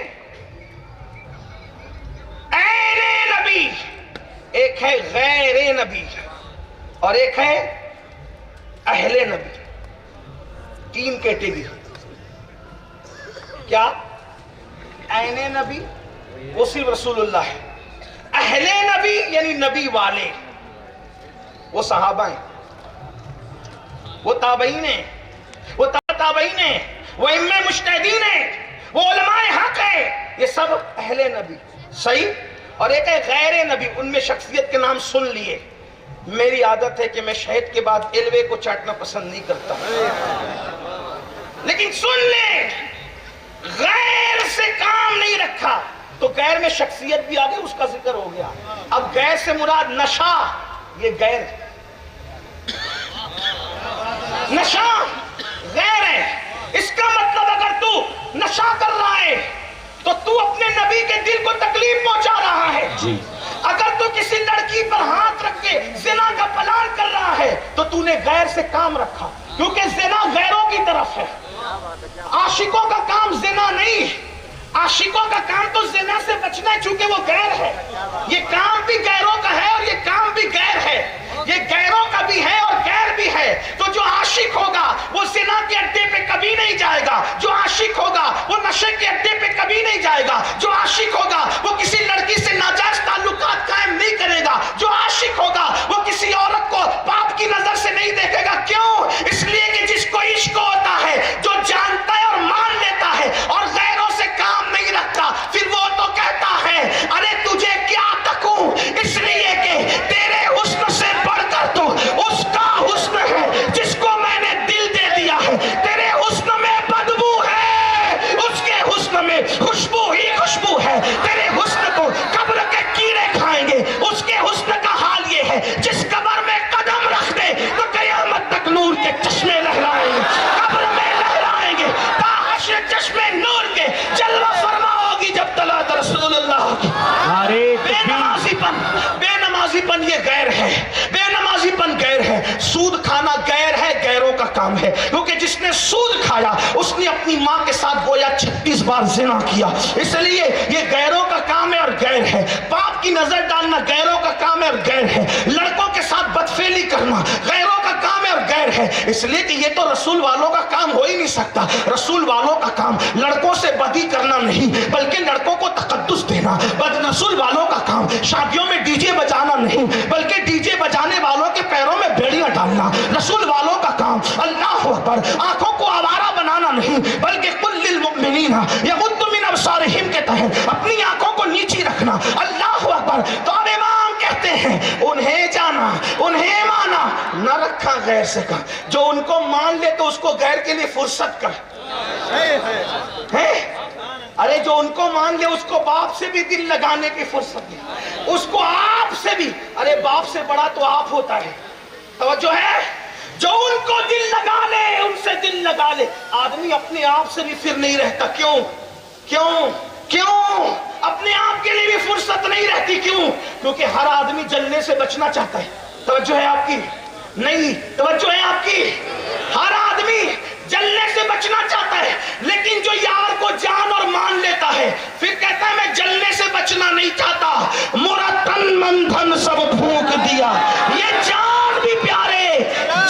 Speaker 1: عین نبی، ایک ہے غیر نبی اور ایک ہے اہل نبی، 3 کیٹیگری۔ کیا؟ عین نبی وہ صرف رسول اللہ ہے، اہل نبی یعنی نبی والے، وہ صحابہ ہیں، وہ تابعین ہیں، وہ تابعین ہیں، وہ ائمہ مجتہدین ہیں، وہ علماء حق ہیں، یہ سب اہل نبی، صحیح۔ اور ایک ہے غیر نبی، ان میں شخصیت کے نام سن لیے۔ میری عادت ہے کہ میں شہد کے بعد علوے کو چاٹنا پسند نہیں کرتا، لیکن سن لیں، غیر سے کام نہیں رکھا تو غیر میں شخصیت بھی آگے، اس کا ذکر ہو گیا۔ اب غیر سے مراد نشہ، یہ غیر، نشہ غیر نشہ کر رہا ہے تو تو اپنے نبی کے دل کو تکلیف پہنچا رہا ہے. اگر تو کسی لڑکی پر ہاتھ رکھ کے زنا کا پلان کر رہا ہے تو تو نے غیر سے کام رکھا, کیونکہ زنا غیروں کی طرف ہے. عاشقوں کا کام زنا نہیں, عاشقوں کا کام تو زنا سے بچنا ہے چونکہ وہ غیر ہے. یہ کام بھی غیروں کا ہے اور یہ کام بھی غیر ہے, یہ غیروں کا بھی ہے اور غیر بھی ہے. تو جو عاشق ہوگا وہ زنا کے اڈے پہ کبھی نہیں جائے گا, جو عاشق ہوگا وہ نشے کے اڈے پہ کبھی نہیں جائے گا, جو عاشق ہوگا وہ کسی لڑکی سے ناجائز تعلقات قائم نہیں کرے گا, جو عاشق ہوگا وہ کسی عورت کو پاپ کی نظر سے نہیں دیکھے گا. کیوں؟ اس لیے کہ جس کو عشق ہوتا ہے, جو جانتا ہے اور مان لیتا ہے اور غیروں سے کام نہیں رکھتا, پھر وہ تو کہتا ہے ارے تجھے کیا تکوں, اس لیے کہ تیرے حسن سے بڑھ کر تو اس کا حسن ہے جس کو میں نے دل دے دیا ہے. تیرے حسن میں بدبو ہے, اس کے حسن میں خوشبو ہی خوشبو ہے. تیرے حسن کو قبر کے کیڑے کھائیں گے, اس کے حسن کا حال یہ ہے جس قبر میں قدم رکھ دے تو قیامت تک نور کے چشمے لہرائیں گے, قبر میں لہرائیں گے تا حشر چشمے نور کے جلوہ فرما ہوگی جب طلعت رسول اللہ کی. بے نمازی پن یہ غیر ہے, بے نمازی پن غیر ہے. سود کھانا غیر ہے, غیروں کا کام ہے, کیونکہ جس نے سود کھایا اس نے اپنی ماں کے ساتھ گویا 36 بار زنا کیا, اس لیے یہ غیروں کا کام ہے اور غیر ہے. باپ کی نظر ڈالنا غیروں کا کام ہے اور غیر ہے. لڑکوں کے ساتھ بدفعلی کرنا غیروں کا کام ہے اور غیر ہے, اس لیے کہ یہ تو رسول والوں کا کام ہو ہی نہیں سکتا. رسول والوں کا کام لڑکوں سے بدی کرنا نہیں بلکہ لڑکوں کو تقدس دینا. رسول والوں کا کام شادیوں میں ڈی جے بجانا نہیں بلکہ ڈی جے بجانے والوں کے پیروں میں بیڑیاں ڈالنا. رسول والوں کا کام اللہ اکبر آنکھوں کو آوارہ بنانا نہیں بلکہ قل للمؤمنین یغضوا من ابصارہم کے تحت اپنی آنکھوں کو نیچی رکھنا. اللہ اکبر. تو اب امام کہتے ہیں انہیں جانا, انہیں مانا, نہ رکھا غیر سے کا. جو ان کو مان لے تو اس کو غیر کے لیے فرصت کر ہے. ارے جو ان کو مان لے اس کو باپ سے بھی دل لگانے کی فرصت دی, اس کو آپ سے بھی. ارے باپ سے بڑا تو آپ ہوتا ہے. توجہ ہے, جو ان کو دل لگا لے ان سے دل لگا لے. آدمی اپنے آپ سے بھی پھر نہیں رہتا. کیوں کیوں کیوں اپنے آپ کے لیے بھی فرصت نہیں رہتی. کیوں؟ کیونکہ ہر آدمی جلنے سے بچنا چاہتا ہے. توجہ ہے آپ کی نہیں؟ توجہ ہے آپ کی؟ ہر آدمی جلنے سے بچنا چاہتا ہے, لیکن جو یار کو جان اور مان لیتا ہے پھر کہتا ہے میں جلنے سے بچنا نہیں چاہتا, مرا تن من دھن سب پھونک دیا. یہ جان بھی پیارے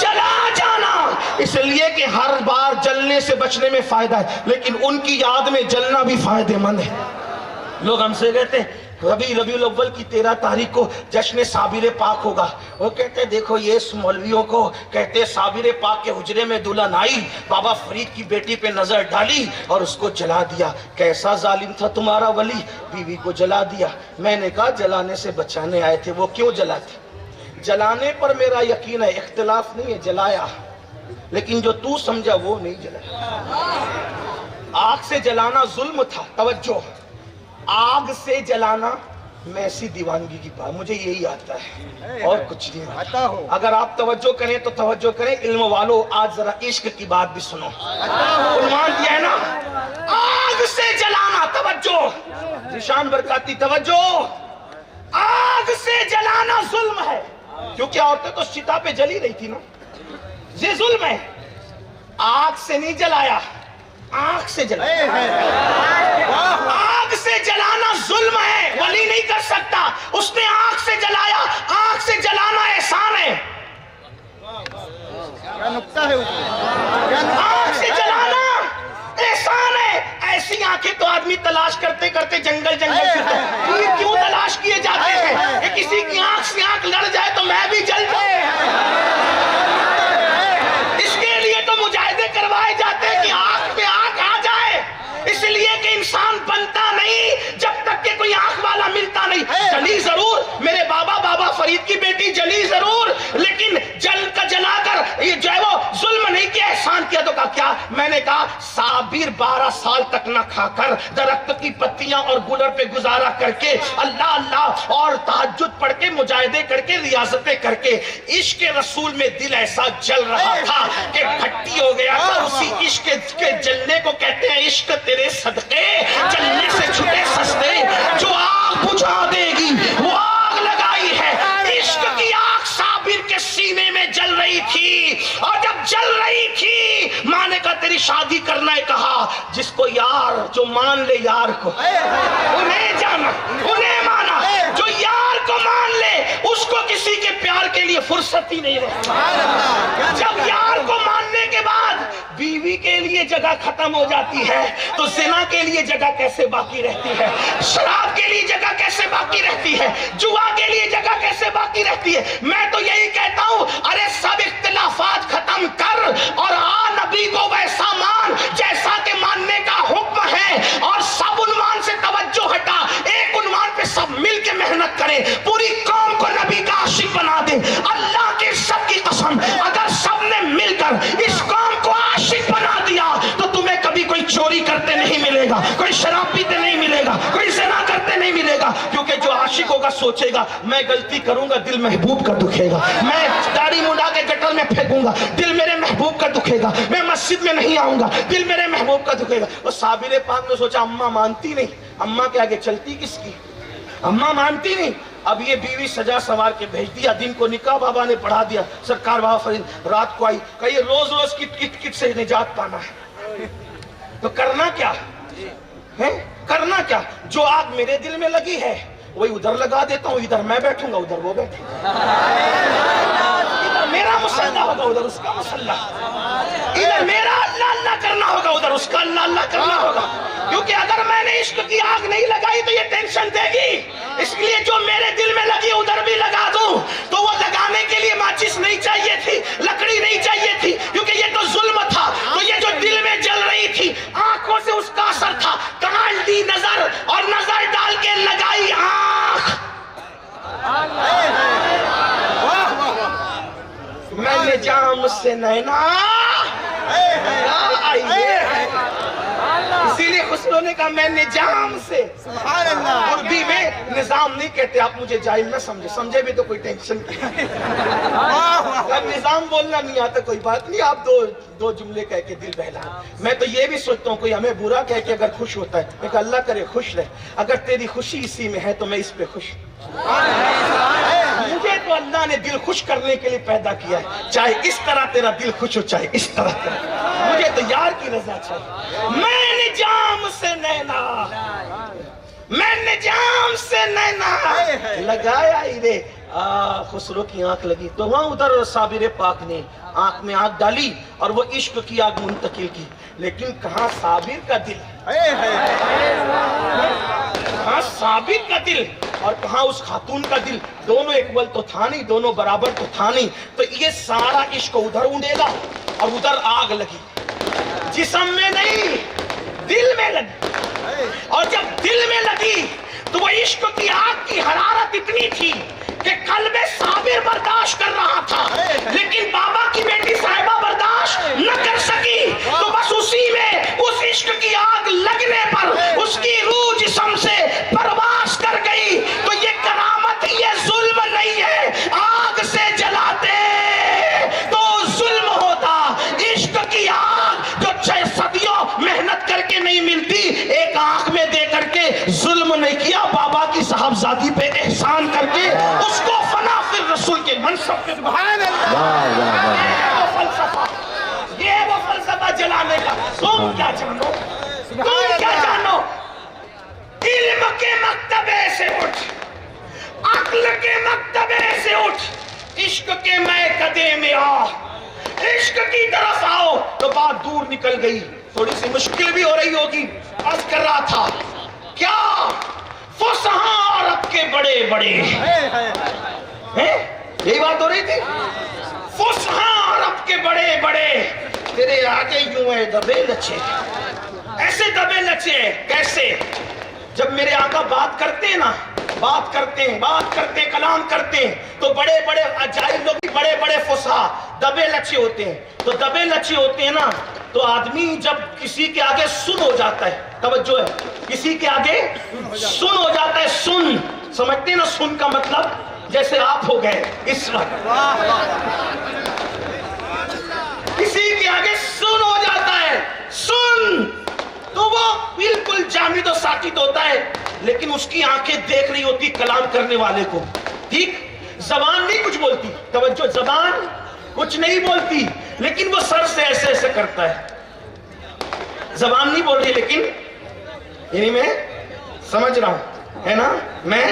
Speaker 1: جلا جانا, اس لیے کہ ہر بار جلنے سے بچنے میں فائدہ ہے لیکن ان کی یاد میں جلنا بھی فائدہ مند ہے. لوگ ہم سے کہتے ہیں ربیع الاول کی 13 تاریخ کو جشن صابر پاک ہوگا. وہ کہتے ہیں دیکھو یہ مولویوں کو کہتے ہیں صابر پاک کے حجرے میں دلہن آئی, بابا فرید کی بیٹی پہ نظر ڈالی اور اس کو جلا دیا. کیسا ظالم تھا تمہارا ولی, بیوی کو جلا دیا. میں نے کہا جلانے سے بچانے آئے تھے, وہ کیوں جلاتے؟ جلانے پر میرا یقین ہے, اختلاف نہیں ہے, جلایا, لیکن جو تو سمجھا وہ نہیں جلایا. آگ سے جلانا ظلم تھا. توجہ, آگ سے جلانا میں ایسی دیوانگی کی بات, مجھے یہی آتا ہے اور کچھ نہیں آتا. اگر آپ توجہ کریں تو توجہ کریں. علم والو آج ذرا عشق کی بات بھی سنو. عنوان دیا ہے نا آگ سے جلانا. توجہ ذیشان برکاتی, توجہ. آگ سے جلانا ظلم ہے, کیونکہ عورتیں تو چتا پہ جلی رہی تھی نا, یہ ظلم ہے. آگ سے نہیں جلایا, آنکھ سے جلایا. آگ سے جلانا ظلم ہے, ولی نہیں کر سکتا. اس نے آنکھ سے جلایا, آنکھ سے جلانا احسان ہے.
Speaker 3: کیا نقطہ ہے,
Speaker 1: آنکھ سے جلانا احسان ہے. ایسی آنکھیں تو آدمی تلاش کرتے کرتے جنگل جنگل پھرتا ہے. یہ کیوں تلاش کیے جاتے ہیں کہ کسی کی آنکھ سے آنکھ لڑ جائے تو میں بھی جل جاؤں. اس کے لیے تو مجاہدے کروائے جاتے ہیں کہ آنکھ پہ آنکھ آ جائے. اس لیے کہ انسان بنتا نہیں جب تک کہ کوئی آنکھ والا ملتا نہیں. جلی ضرور, میرے بابا فرید کی بیٹی جلی ضرور, لیکن جل کا جلا کر یہ جو ہے وہ ظلم نہیں کیا, احسان کیا. تو کہا کیا؟ میں نے کہا صابر 12 سال تک نہ کھا کر درخت کی پتیاں اور گلر پہ گزارا کر کے اللہ اللہ اور تہجد پڑھ کے مجاہدے کر کے ریاضتیں کر کے عشق رسول میں دل ایسا جل رہا تھا کہ گھٹی ہو گیا تھا. اسی عشق کے جلنے کو کہتے ہیں عشق تیرے صدقے جلنے سے چھٹے سستے. جو آگ بجھا دے گی وہ آگ لگائی ہے. عشق کی آگ صابر کے سینے میں جل رہی تھی اور جب جل رہی تھی ماں نے کہا تیری شادی کرنا ہے. کہا جس کو یار جو مان لے یار کو انہیں جانا انہیں مانا. جو یار کو مان لے اس کو کسی کے پیار کے لیے فرصت ہی نہیں رہتی. جب یار کو ماننے کے بعد بیوی کے لیے جگہ ختم ہو جاتی ہے تو زنا کے لیے جگہ کیسے باقی رہتی ہے, شراب کے لیے جگہ کیسے باقی رہتی ہے, جوا کے لیے جگہ کیسے باقی رہتی ہے. میں تو یہی کہتا ہوں ارے سب اختلافات ختم کر اور آ نبی کو ویسا مان جیسا کہ ماننے کا حکم ہے اور سب عنوان سے توجہ ہٹا, ایک عنوان پہ سب مل کے محنت کریں, پوری قوم کو نبی کا عاشق بنا دیں. اللہ کی عزت کی قسم اگر سب نے مل کر اس قوم کو عاشق بنا دیا تو تمہیں کبھی کوئی چوری کرتے نہیں ملے گا, کوئی شراب پیتے نہیں ملے گا, کوئی زنا کرتے نہیں ملے گا. کیونکہ جو عاشق ہوگا سوچے گا میں غلطی کروں گا دل محبوب کا دکھے گا, میں داڑھی منڈا کے گٹر میں پھینکوں گا دل میرے محبوب کا دکھے گا, میں مسجد میں نہیں آؤں گا دل میرے محبوب کا دکھے گا. اور صابر پاک نے سوچا اماں مانتی نہیں, اماں کے آگے چلتی کس کی, اماں مانتی نہیں. اب یہ بیوی سجا سوار کے بھیج دیا, دن کو نکاح بابا نے پڑھا دیا. سرکار بابا فرید رات کو آئی, کہ یہ روز روز کٹ سے نجات پانا ہے تو کرنا کیا ہے, کرنا کیا. جو آگ میرے دل میں لگی ہے وہی ادھر لگا دیتا ہوں, ادھر میں بیٹھوں گا ادھر وہ بیٹھے گا, ادھر میرا مسلح ہوگا ادھر اس کا مسلح, ادھر میرا اللہ اللہ کرنا ہوگا ادھر اس کا اللہ اللہ کرنا ہوگا. کیونکہ اگر میں نے عشق کی آگ نہیں لگائی تو یہ ٹینشن دے گی, اس لیے جو میرے دل میں لگی ادھر بھی لگا دوں. تو وہ لگانے کے لیے ماچس نہیں چاہیے تھی, لکڑی نہیں چاہیے تھی, کیونکہ یہ تو ظلم تھا. تو یہ جو دل میں جل رہی تھی آنکھوں سے اس کا اثر تھا, کہاں لی نظر اور نظر ڈال کے لگائی آنکھ. میں نے جام سے نینا اسی لیے خسرو نے کہا میں نظام سے. عربی میں نظام نہیں کہتے, آپ مجھے جاہل نہ سمجھے, سمجھے بھی تو کوئی ٹینشن نہیں. اب نظام بولنا نہیں آتا کوئی بات نہیں, آپ دو جملے کہہ کے دل بہلا. میں تو یہ بھی سوچتا ہوں کوئی ہمیں برا کہہ کے اگر خوش ہوتا ہے میں کہا اللہ کرے خوش رہے, اگر تیری خوشی اسی میں ہے تو میں اس پہ خوش. مجھے تو اللہ نے دل خوش کرنے کے لیے پیدا کیا ہے, چاہے اس طرح تیرا دل خوش ہو چاہے اس طرح تیرا, مجھے تو یار کی رضا چاہیے. میں نے جام سے نینا, میں نے جام سے نینا لگایا ہی رے. خسرو کی آنکھ لگی تو وہاں ادھر صابر پاک نے آنکھ میں آنکھ ڈالی اور وہ عشق کی آگ منتقل کی. لیکن کہاں صابر کا دل, کہاں صابر کا دل اور کہاں اس خاتون کا دل, دونوں ایکول تو تھا نہیں, دونوں برابر تو تھا نہیں. تو یہ سارا عشق ادھر اونڈیلا اور ادھر آگ لگی, جسم میں نہیں دل میں لگی. اور جب دل میں لگی تو وہ عشق کی آگ کی حرارت اتنی تھی کہ قلب صابر برداشت کر رہا تھا, لیکن بابا کی بیٹی صاحبہ برداشت نہ کر سکی. تو بس اسی میں اس عشق کی آگ لگنے پر اس کی روح جسم سے پرواز کر گئی. تو یہ کرامت, یہ ظلم نہیں ہے, آگ سے جلاتے تو ظلم ہوتا. عشق کی آگ جو 6 صدیوں محنت کر کے نہیں ملتی, ایک آنکھ میں دے کر کے ظلم نہیں کیا, بابا کی صاحبزادی پہ احسان کر کے اس کو فنا فی رسول کے منصب پہ. سبحان اللہ, یہ وہ فلسفہ جلانے کا. تم کیا جانو, تم کیا جانو, علم کے مکتبے سے اٹھ, عقل کے مکتبے سے اٹھ, عشق کے میکدے میں آ, عشق کی طرف آؤ. تو بات دور نکل گئی, تھوڑی سی مشکل بھی ہو رہی ہوگی. عرض کر رہا تھا کیا فصحاء عرب کے بڑے بڑے, یہی بات ہو رہی تھی. فصحاء عرب کے بڑے بڑے تیرے آگے یوں ہے دبے لچے, ایسے دبے لچے. کیسے؟ جب میرے آقا بات کرتے نا بات کرتے ہیں کلام کرتے ہیں تو بڑے بڑے عجائب لوگ بڑے بڑے فصحا دبے لچے ہوتے ہیں. تو دبے لچے ہوتے ہیں نا تو آدمی جب کسی کے آگے سن ہو جاتا ہے, توجہ ہے, کسی کے آگے سن ہو جاتا ہے, سن سمجھتے ہیں نا سن کا مطلب جیسے آپ ہو گئے اس وقت, کسی کے آگے سن ہو جاتا ہے, سن تو وہ بالکل جامد و ساکت ہوتا ہے, لیکن اس کی آنکھیں دیکھ رہی ہوتی کلام کرنے والے کو. ٹھیک, زبان نہیں کچھ بولتی, توجہ, زبان کچھ نہیں بولتی لیکن وہ سر سے ایسے ایسے کرتا ہے. زبان نہیں بول رہی لیکن یعنی میں سمجھ رہا ہوں, ہے نا, میں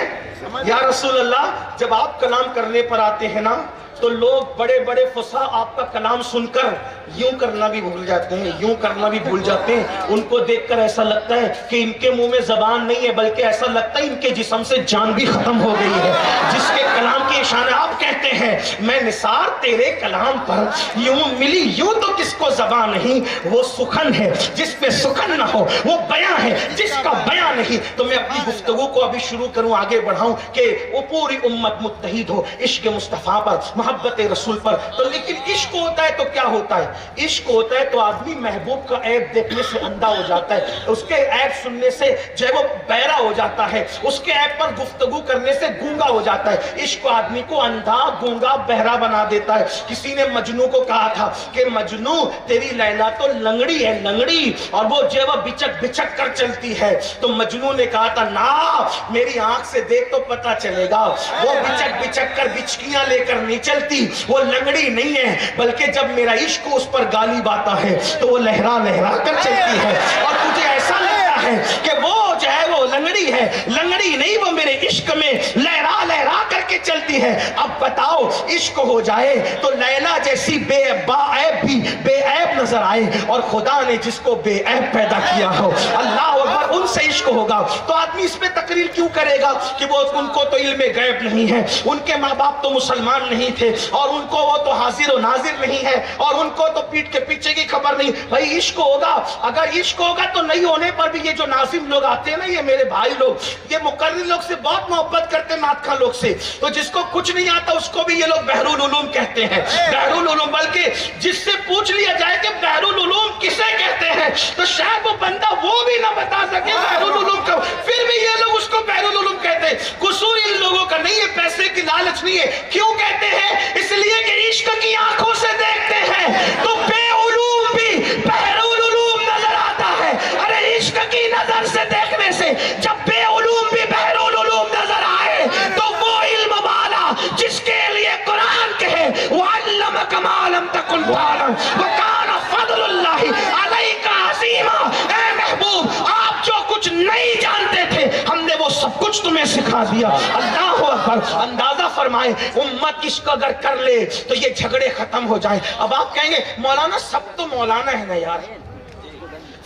Speaker 1: یا رسول اللہ جب آپ کلام کرنے پر آتے ہیں نا تو لوگ بڑے بڑے فصحا آپ کا کلام سن کر یوں کرنا بھی بھول جاتے ہیں, یوں کرنا بھی بھول جاتے ہیں. ان کو دیکھ کر ایسا لگتا ہے کہ ان کے منہ میں زبان نہیں ہے, بلکہ ایسا لگتا ہے ان کے جسم سے جان بھی ختم ہو گئی ہے. جس کے کلام کی شان آپ کہتے ہیں میں نثار تیرے کلام پر یوں ملی, یوں تو کس کو زبان نہیں, وہ سخن ہے جس پہ سخن نہ ہو, وہ بیان ہے جس کا بیان نہیں. تو میں اپنی گفتگو کو ابھی شروع کروں, آگے بڑھاؤں کہ وہ پوری امت متحد ہو عشق مصطفیٰ پر, محبت رسول پر. تو لیکن عشق ہوتا ہے تو کیا ہوتا ہے, عشق ہوتا ہے تو آدمی محبوب کا عیب دیکھنے سے اندھا ہو جاتا ہے, اس کے عیب سننے سے جو ہے وہ بہرا ہو جاتا ہے, اس کے عیب پر گفتگو کرنے سے گونگا ہو جاتا ہے. عشق آدمی کو اندھا گونگا بہرا بنا دیتا ہے. کسی نے مجنو کو کہا تھا کہ مجنو تیری لیلا تو لنگڑی ہے, لنگڑی, اور وہ جو ہے وہ بچک بچک کر چلتی ہے. تو مجنو نے کہا تھا نا میری آنکھ سے دیکھ تو پتا چلے گا, وہ بچک بچک کر بچکیاں لے کر نہیں چلتی, وہ لنگڑی نہیں ہے, بلکہ جب میرا عشق اس پر غالب آتا ہے تو وہ لہرا لہرا کر چلتی ہے. اور تجھے ایسا لگتا ہے کہ وہ جو ہے وہ لنگڑی ہے, لنگڑی نہیں, وہ میرے عشق میں لہرا لہرا کر کے چلتی ہے. اب بتاؤ عشق ہو جائے تو لیلا جیسی بے عیب بھی بے عیب نظر آئے, اور خدا نے جس کو بے عیب پیدا کیا ہو, اللہ اکبر, ان سے عشق ہوگا. تو آدمی اس پہ تقریر کیوں کرے گا کہ وہ ان کو تو علم غیب نہیں ہے, ان کے ماں باپ تو مسلمان نہیں تھے, اور ان کو وہ تو حاضر و ناظر نہیں ہے, اور ان کو تو پیٹ کے پیچھے کی خبر نہیں. بھائی عشق ہوگا, اگر عشق ہوگا تو نہیں ہونے پر بھی یہ جو ناظم لوگ آتے ہیں نا, یہ میرے بھائی لوگ, یہ مقرر لوگ سے بہت محبت کرتے ہیں, نعت خواں لوگ سے. تو جس کو کچھ نہیں آتا اس کو بھی یہ لوگ بحر العلوم کہتے ہیں, بحر العلوم. بلکہ جس سے پوچھ لیا جائے کہ بحر العلوم کسے کہتے ہیں تو شاید وہ بندہ وہ بھی نہ بتا سکے بحر العلوم کا, پھر بھی یہ لوگ اس کو بحر العلوم کہتے ہیں. قصور ان لوگوں کا نہیں ہے, پیسے کی لالچ نہیں ہے. کیوں کہتے ہیں؟ اس لیے کہ عشق کی آنکھوں سے دیکھتے ہیں تو بے علوم بھی بحر العلوم نظر آتا ہے. ارے عشق کی نظر سے دیکھنے سے جب بے علوم بھی بحر العلوم نظر آئے تو وہ علم والا جس کے لیے قرآن کہے وَعَلَّمَكَ مَا لَمْ تَكُنْ تَعْلَمْ وَكَانَ فَضْلُ اللَّهِ عَلَيْكَ عَظِيمًا. اے محبوب, آپ جو کچھ نہیں جانتے تھے ہم نے وہ سب کچھ تمہیں سکھا دیا. اللہ اکبر. اندازہ فرمائے امت عشق اگر کر لے تو یہ جھگڑے ختم ہو جائیں. اب آپ کہیں گے مولانا سب تو مولانا ہے نا یار,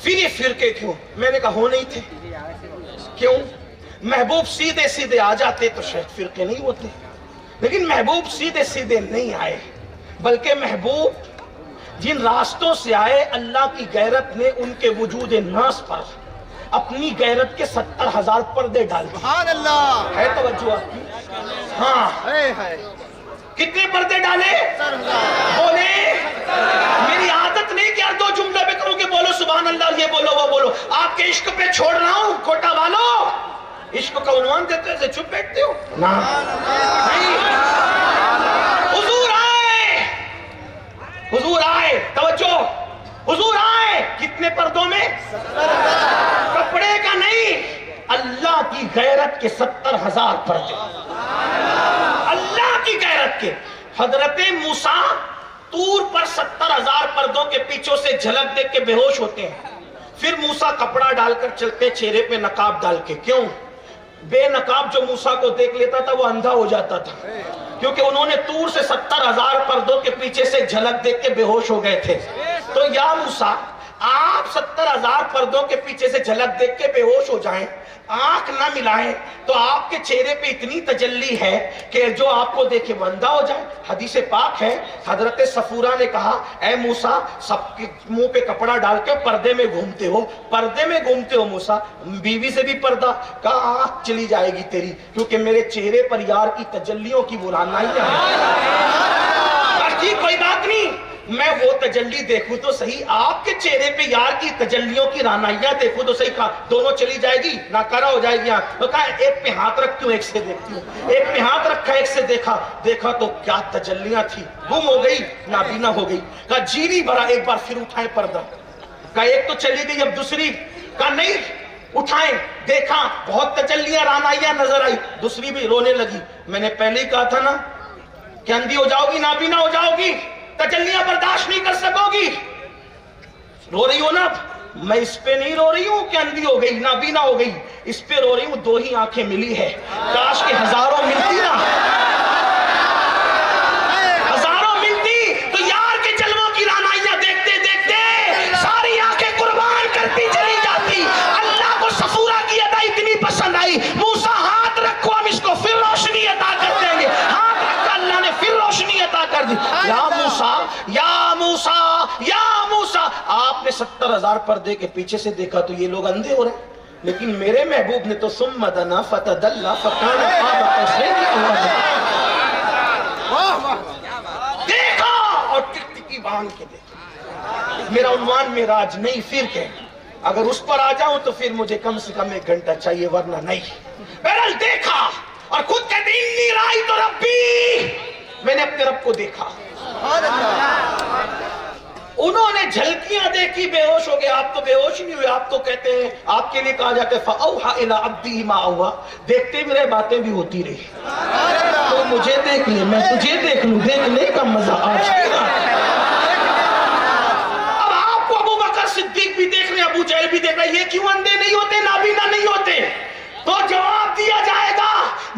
Speaker 1: پھر یہ فرقے کیوں؟ میں نے کہا ہو نہیں تھے. کیوں؟ محبوب سیدھے سیدھے آ جاتے تو شاید فرقے نہیں ہوتے, لیکن محبوب سیدھے سیدھے نہیں آئے, بلکہ محبوب جن راستوں سے آئے اللہ کی غیرت نے ان کے وجود ناس پر اپنی غیرت کے 70,000 پردے ڈال دیے.
Speaker 3: سبحان اللہ.
Speaker 1: ہے توجہ آپ کی؟ ہاں, کتنے پردے ڈالے؟ بولے. میری عادت نہیں کہ یار 2 جملے پہ کروں کہ بولو سبحان اللہ, یہ بولو وہ بولو. آپ کے عشق پہ چھوڑ رہا ہوں کوٹا والو. عشق کا عنوان دیتے ہو چپ بیٹھتے ہو نا. حضور آئے, حضور آئے, توجہ, حضور آئے کتنے پردوں میں؟ کپڑے کا نہیں, اللہ کی غیرت کے 70,000 پردے, اللہ کی غیرت کے. حضرت موسیٰ طور پر 70,000 پردوں کے پیچھوں سے جھلک دیکھ کے بے ہوش ہوتے ہیں. پھر موسیٰ کپڑا ڈال کر چلتے, چہرے پہ نقاب ڈال کے. کیوں؟ بے نقاب جو موسیٰ کو دیکھ لیتا تھا وہ اندھا ہو جاتا تھا, کیونکہ انہوں نے طور سے 70,000 پردوں کے پیچھے سے جھلک دیکھ کے بے ہوش ہو گئے تھے. تو یا موسیٰ آپ 70,000 پردوں کے پیچھے سے جھلک دیکھ کے بے ہوش ہو جائیں, آنکھ نہ ملائیں, تو آپ کے چہرے پہ اتنی تجلی ہے کہ جو آپ کو دیکھے وہ اندھا ہو جائے. حدیث پاک ہے, حضرت صفورہ نے کہا اے موسیٰ, سب کے منہ پہ کپڑا ڈال کے پردے میں گھومتے ہو موسیٰ, بیوی سے بھی پردہ, کہا آنکھ چلی جائے گی تیری, کیونکہ میرے چہرے پر یار کی تجلیوں کی وہ رانائیاں ہیں. ٹھیک, کوئی بات نہیں, میں وہ تجلی دیکھوں تو صحیح, آپ کے چہرے پہ یار کی تجلیوں کی رانائیاں دیکھوں تو صحیح. کہا دونوں چلی جائے گی, ناکارہ ہو جائے گی. تو کہا ایک پہ ہاتھ رکھتی ہوں, ایک سے دیکھتی ہوں. ایک پہ ہاتھ رکھا, ایک سے دیکھا تو کیا تجلیاں تھی, گم ہو گئی, نابینا ہو گئی. کہا جی نہیں بھرا, ایک بار پھر اٹھائیں پردہ. کہا ایک تو چلی گئی, اب دوسری. کہا نہیں, اٹھائیں, دیکھا بہت تجلیاں رانائیاں نظر آئی, دوسری بھی رونے لگی. میں نے پہلے ہی کہا تھا نا کہ اندھی ہو جاؤ گی, نابینا ہو جاؤ گی, تجلیاں برداشت نہیں کر سکو گی. رو رہی ہو نا, میں اس پہ نہیں رو رہی ہوں کہ اندھی ہو گئی, نابینا ہو گئی, اس پہ رو رہی ہوں دو ہی آنکھیں ملی ہے, کاش کہ ہزاروں ملتی نا, ہزاروں ملتی تو یار کے جلووں کی رانائیاں دیکھتے دیکھتے ساری آنکھیں قربان کرتی چلی جاتی. اللہ کو صفورہ کی ادا اتنی پسند آئی, موسیٰ ہاتھ رکھو ہم اس کو پھر روشنی عطا کر دیں گے. ہاتھ رکھا, اللہ نے پھر روشنی عطا کر دی. یا موسیٰ, یا موسیٰ, یا موسیٰ. آپ نے 70,000 پردے کے پیچھے سے دیکھا تو یہ لوگ اندھے ہو رہے ہیں, لیکن میرے محبوب نے تو ثم دنا فتدلی فکان قاب قوسین او ادنی, دیکھا اور ٹکٹکی باندھ کے دیکھا. میرا عنوان معراج نہیں, پھر کہ اگر اس پر آ جاؤں تو پھر مجھے کم سے کم 1 گھنٹہ چاہیے, ورنہ نہیں. بہرحال دیکھا اور خود کہتے ہیں انی رأیت ربی, میں نے اپنے رب کو دیکھا. انہوں نے جھلکیاں دیکھی, بے ہوش ہو گئے. آپ تو بے ہوش نہیں ہوئے, آپ تو کہتے ہیں, آپ کے لیے کہا جاتا ہے فَأَوْحَى إِلَىٰ عَبْدِهِ مَا أَوْحَىٰ, دیکھتے بھی رہے, باتیں بھی ہوتی رہی. تو مجھے دیکھ لے, میں تجھے دیکھ لوں, دیکھنے کا مزہ آج کی رات. اب آپ کو ابو بکر صدیق بھی دیکھ رہے, ابو جہل بھی دیکھ رہے, یہ کیوں اندھے نہیں ہوتے, نابینا نہیں ہوتے؟ تو جواب دیا جائے گا,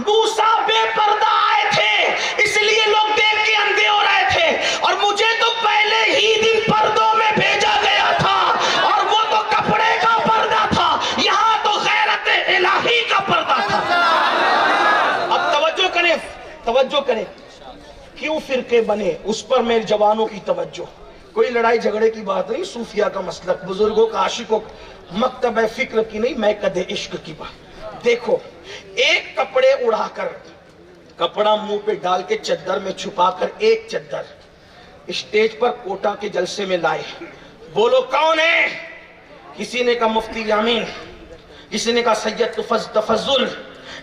Speaker 1: موسیٰ بے پردہ آئے تھے, اس لیے لوگ دیکھ کے اندھے ہو رہے تھے, اور مجھے تو پہلے ہی دن پردوں میں بھیجا گیا تھا, اور وہ تو کپڑے کا پردہ تھا, یہاں تو غیرت الہی کا پردہ تھا. اب توجہ کریں, کیوں فرقے بنے, اس پر میرے جوانوں کی توجہ. کوئی لڑائی جھگڑے کی بات نہیں, صوفیہ کا مسلک, بزرگوں کا, عاشقوں کا, مکتب فکر کی نہیں, میں قد عشق کی بات. دیکھو, ایک کپڑے اڑا کر, کپڑا منہ پہ ڈال کے چادر میں چھپا کر, ایک چادر اسٹیج پر کوٹا کے جلسے میں لائے. بولو کون ہے؟ کسی نے کہا مفتی یامین, کسی نے کہا سید تفضل,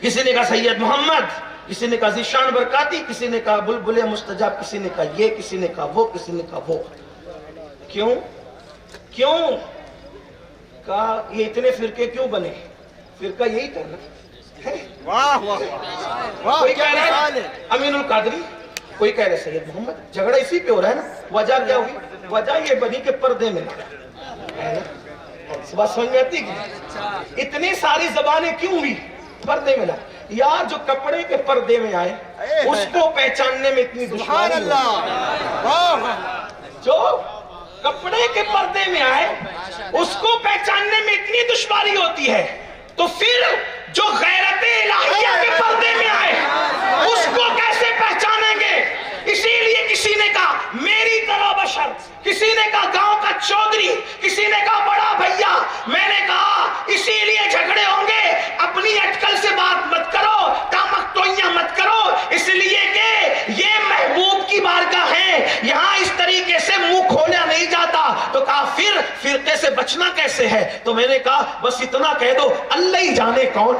Speaker 1: کسی نے کہا سید محمد, کسی نے کہا ذیشان برکاتی, کسی نے کہا بلبل مستجاب, کسی نے کہا یہ, کسی نے کہا وہ, کسی نے کہا وہ. کیوں کہا یہ اتنے فرقے کیوں بنے؟ فرقہ یہی تھا نا.
Speaker 3: واہ واہ واہ,
Speaker 1: کوئی کہہ رہا ہے امین القادری, کوئی کہہ رہے سید محمد. جھگڑا اسی پہ ہو رہا ہے نا. وجہ کیا ہوگی؟ وجہ یہ بنی کہ پردے میں بات سمجھ میں آتی ہے. اتنی ساری زبانیں کیوں ہوئی؟ پردے میں. یار جو کپڑے کے پردے میں آئے, اس کو پہچاننے میں اتنی دشواری ہے. جو کپڑے کے پردے میں آئے, اس کو پہچاننے میں اتنی دشواری ہوتی ہے, تو پھر جو غیرت الہیہ کے پردے میں آئے, اس کو کیسے پہچانیں گے؟ اسی لیے کسی نے کہا میری طرح بشر, کسی نے کہا گاؤں کا چودھری, کسی نے کہا بڑا بھیا. میں نے کہا اسی لیے جھگڑے ہوں گے, اپنی اٹکل سے بات مت کرو, تامکتوئیاں مت کرو, اس لیے کہ یہ محبوب کی بارگاہ ہے, یہاں اس طریقے سے منہ کھولا نہیں جاتا. تو کہا پھر فرقے سے بچنا کیسے ہے؟ تو میں نے کہا بس اتنا کہہ دو, اللہ ہی جانے کون.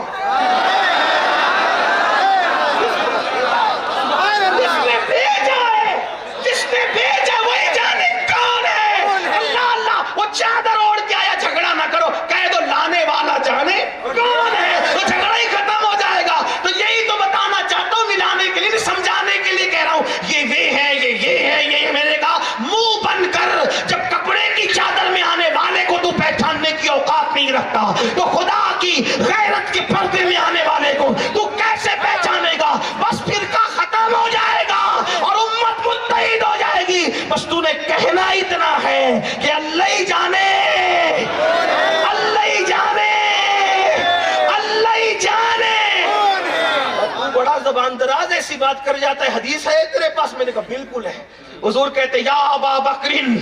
Speaker 1: چادر اوڑھ کے آیا, جھگڑا نہ کرو, کہہ دو لانے والا جانے کون ہے, تو جھگڑا ہی ختم ہو جائے گا. تو یہی تو بتانا چاہتا ہوں, ملانے کے لیے, سمجھانے کے لیے کہہ رہا ہوں. یہ ہے, یہ ہے, یہ. میں نے کہا منہ بند کر, جب کپڑے کی چادر میں آنے والے کو تو پہچاننے کی اوقات نہیں رکھتا, تو خدا کی غیرت کے پردے میں آنے والے کو تو کیسے پہچانے گا؟ بس فرقہ ختم ہو جائے گا اور امت متحد ہو جائے گی. بس تو نے کہنا اتنا ہے کہ اللہ ہی جانے بات کر جاتا ہے حدیث ہے تیرے پاس؟ میں نے کہا بالکل ہے. حضور کہتے یا ابا بکرن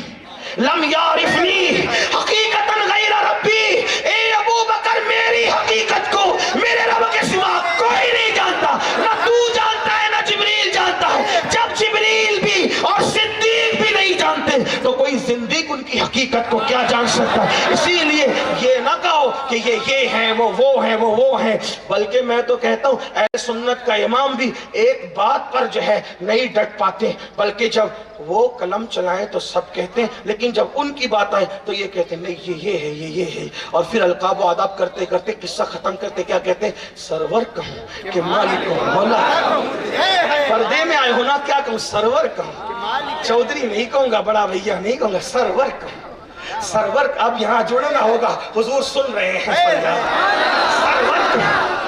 Speaker 1: لم یعرفنی حقیقتاً غیر ربی، اے ابو بکر میری حقیقت کو میرے رب کے سوا کوئی نہیں جانتا، نہ تو جانتا ہے نہ جبریل جانتا ہے. جب جبریل بھی اور صدیق بھی نہیں جانتے تو کوئی زندگی ان کی حقیقت کو کیا جان سکتا ہے؟ اسی لیے یہ نہ کہو کہ یہ ہے وہ ہے وہ ہے، بلکہ میں تو کہتا ہوں اہل سنت کا امام بھی ایک بات پر جو ہے نہیں ڈٹ پاتے، بلکہ جب وہ قلم چلائیں تو سب کہتے ہیں، لیکن جب ان کی بات آئے تو یہ کہتے ہیں نہیں یہ ہے. اور پھر القاب و آداب کرتے کرتے قصہ ختم کرتے کیا کہتے ہیں؟ سرور کہوں کہ مالک مولا. پردے میں آئے ہونا کیا کہوں؟ سرور کہوں. چودھری نہیں کہوں گا، بڑا بھیا نہیں کہوں گا، سرور کہوں. سرور. اب یہاں جڑنا ہوگا، حضور سن رہے ہیں سرور کہوں.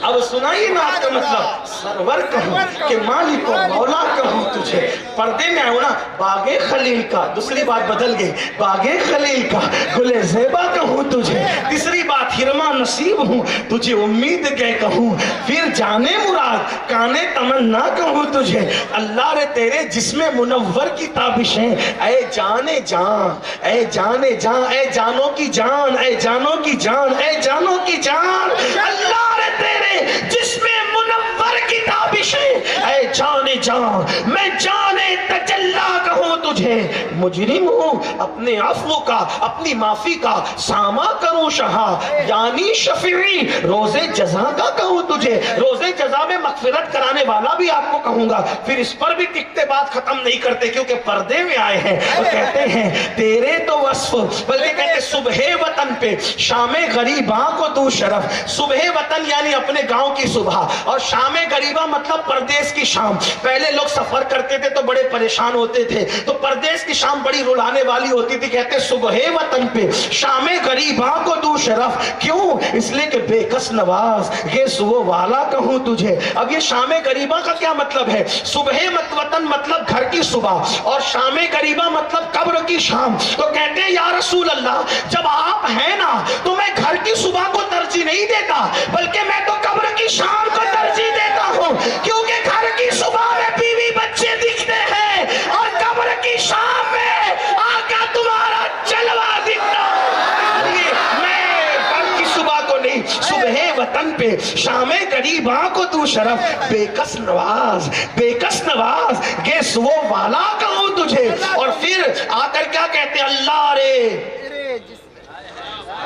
Speaker 1: اب سنائیے نا آپ کا مطلب، سرور کہوں کہ مالک و مولا کہوں تجھے. پردے میں آئے نا باغ خلیل کا، دوسری بات بدل گئی، باغ خلیل کا گل زیبا کہوں تجھے. تیسری بات ہرما نصیب ہوں تجھے امید کے کہوں. پھر جانے مراد کانے تمنا کہوں تجھے. اللہ رے تیرے جسم منور کی تابشیں، اے جانے جان اے جانے جان اے جانوں کی جان اے جانوں کی جان اے جانوں کی جان. اللہ رے تیرے جسم منور کی تابشیں، اے جانے جان میں جانے تجلا کہوں تجھے. مجرم ہوں اپنے عفو کا اپنی معافی کا ساما کروں شہا، یعنی شفیعی روزے جزا کا کہوں تجھے. روزے جزا میں مغفرت کرانے والا بھی آپ کو کہوں گا. پھر اس پر بھی ٹکتے بات ختم نہیں کرتے کیونکہ پردے میں آئے ہیں اور کہتے ہیں تیرے تو وصف، بلکہ کہتے صبح وطن پہ شام غریباں کو تو شرف. صبح وطن یعنی اپنے گاؤں کی صبح، اور شام غریبہ مطلب پردیس کی شام. پہلے لوگ سفر کرتے تھے تو بڑے پریشان ہوتے تھے، تو پردیس کی شام بڑی رلانے والی ہوتی تھی. کہتے صبح وطن پہ شام غریباں کو دو شرف. کیوں؟ اس لیے کہ بے کس نواز یہ سو والا کہوں تجھے. اب یہ شام غریبہ کا کیا مطلب ہے؟ صبح وطن مطلب گھر کی صبح، اور شام غریبہ مطلب قبر کی شام. تو کہتے ہیں یا رسول اللہ جب آپ ہیں نا تو میں گھر کی صبح کو ترجیح نہیں دیتا، بلکہ میں تو قبر کی شام کو ترجیح دیتا ہوں، کیونکہ گھر کی صبح میں بیوی بچے دکھتے ہیں اور قبر کی شام میں آقا تمہارا جلوہ دکھتا ہے. میں گھر کی صبح کو نہیں، صبح وطن پہ شام غریباں کو تو شرف. بے کس نواز گے سو والا کہوں تجھے. اور پھر آ کر کیا کہتے ہیں؟ اللہ رے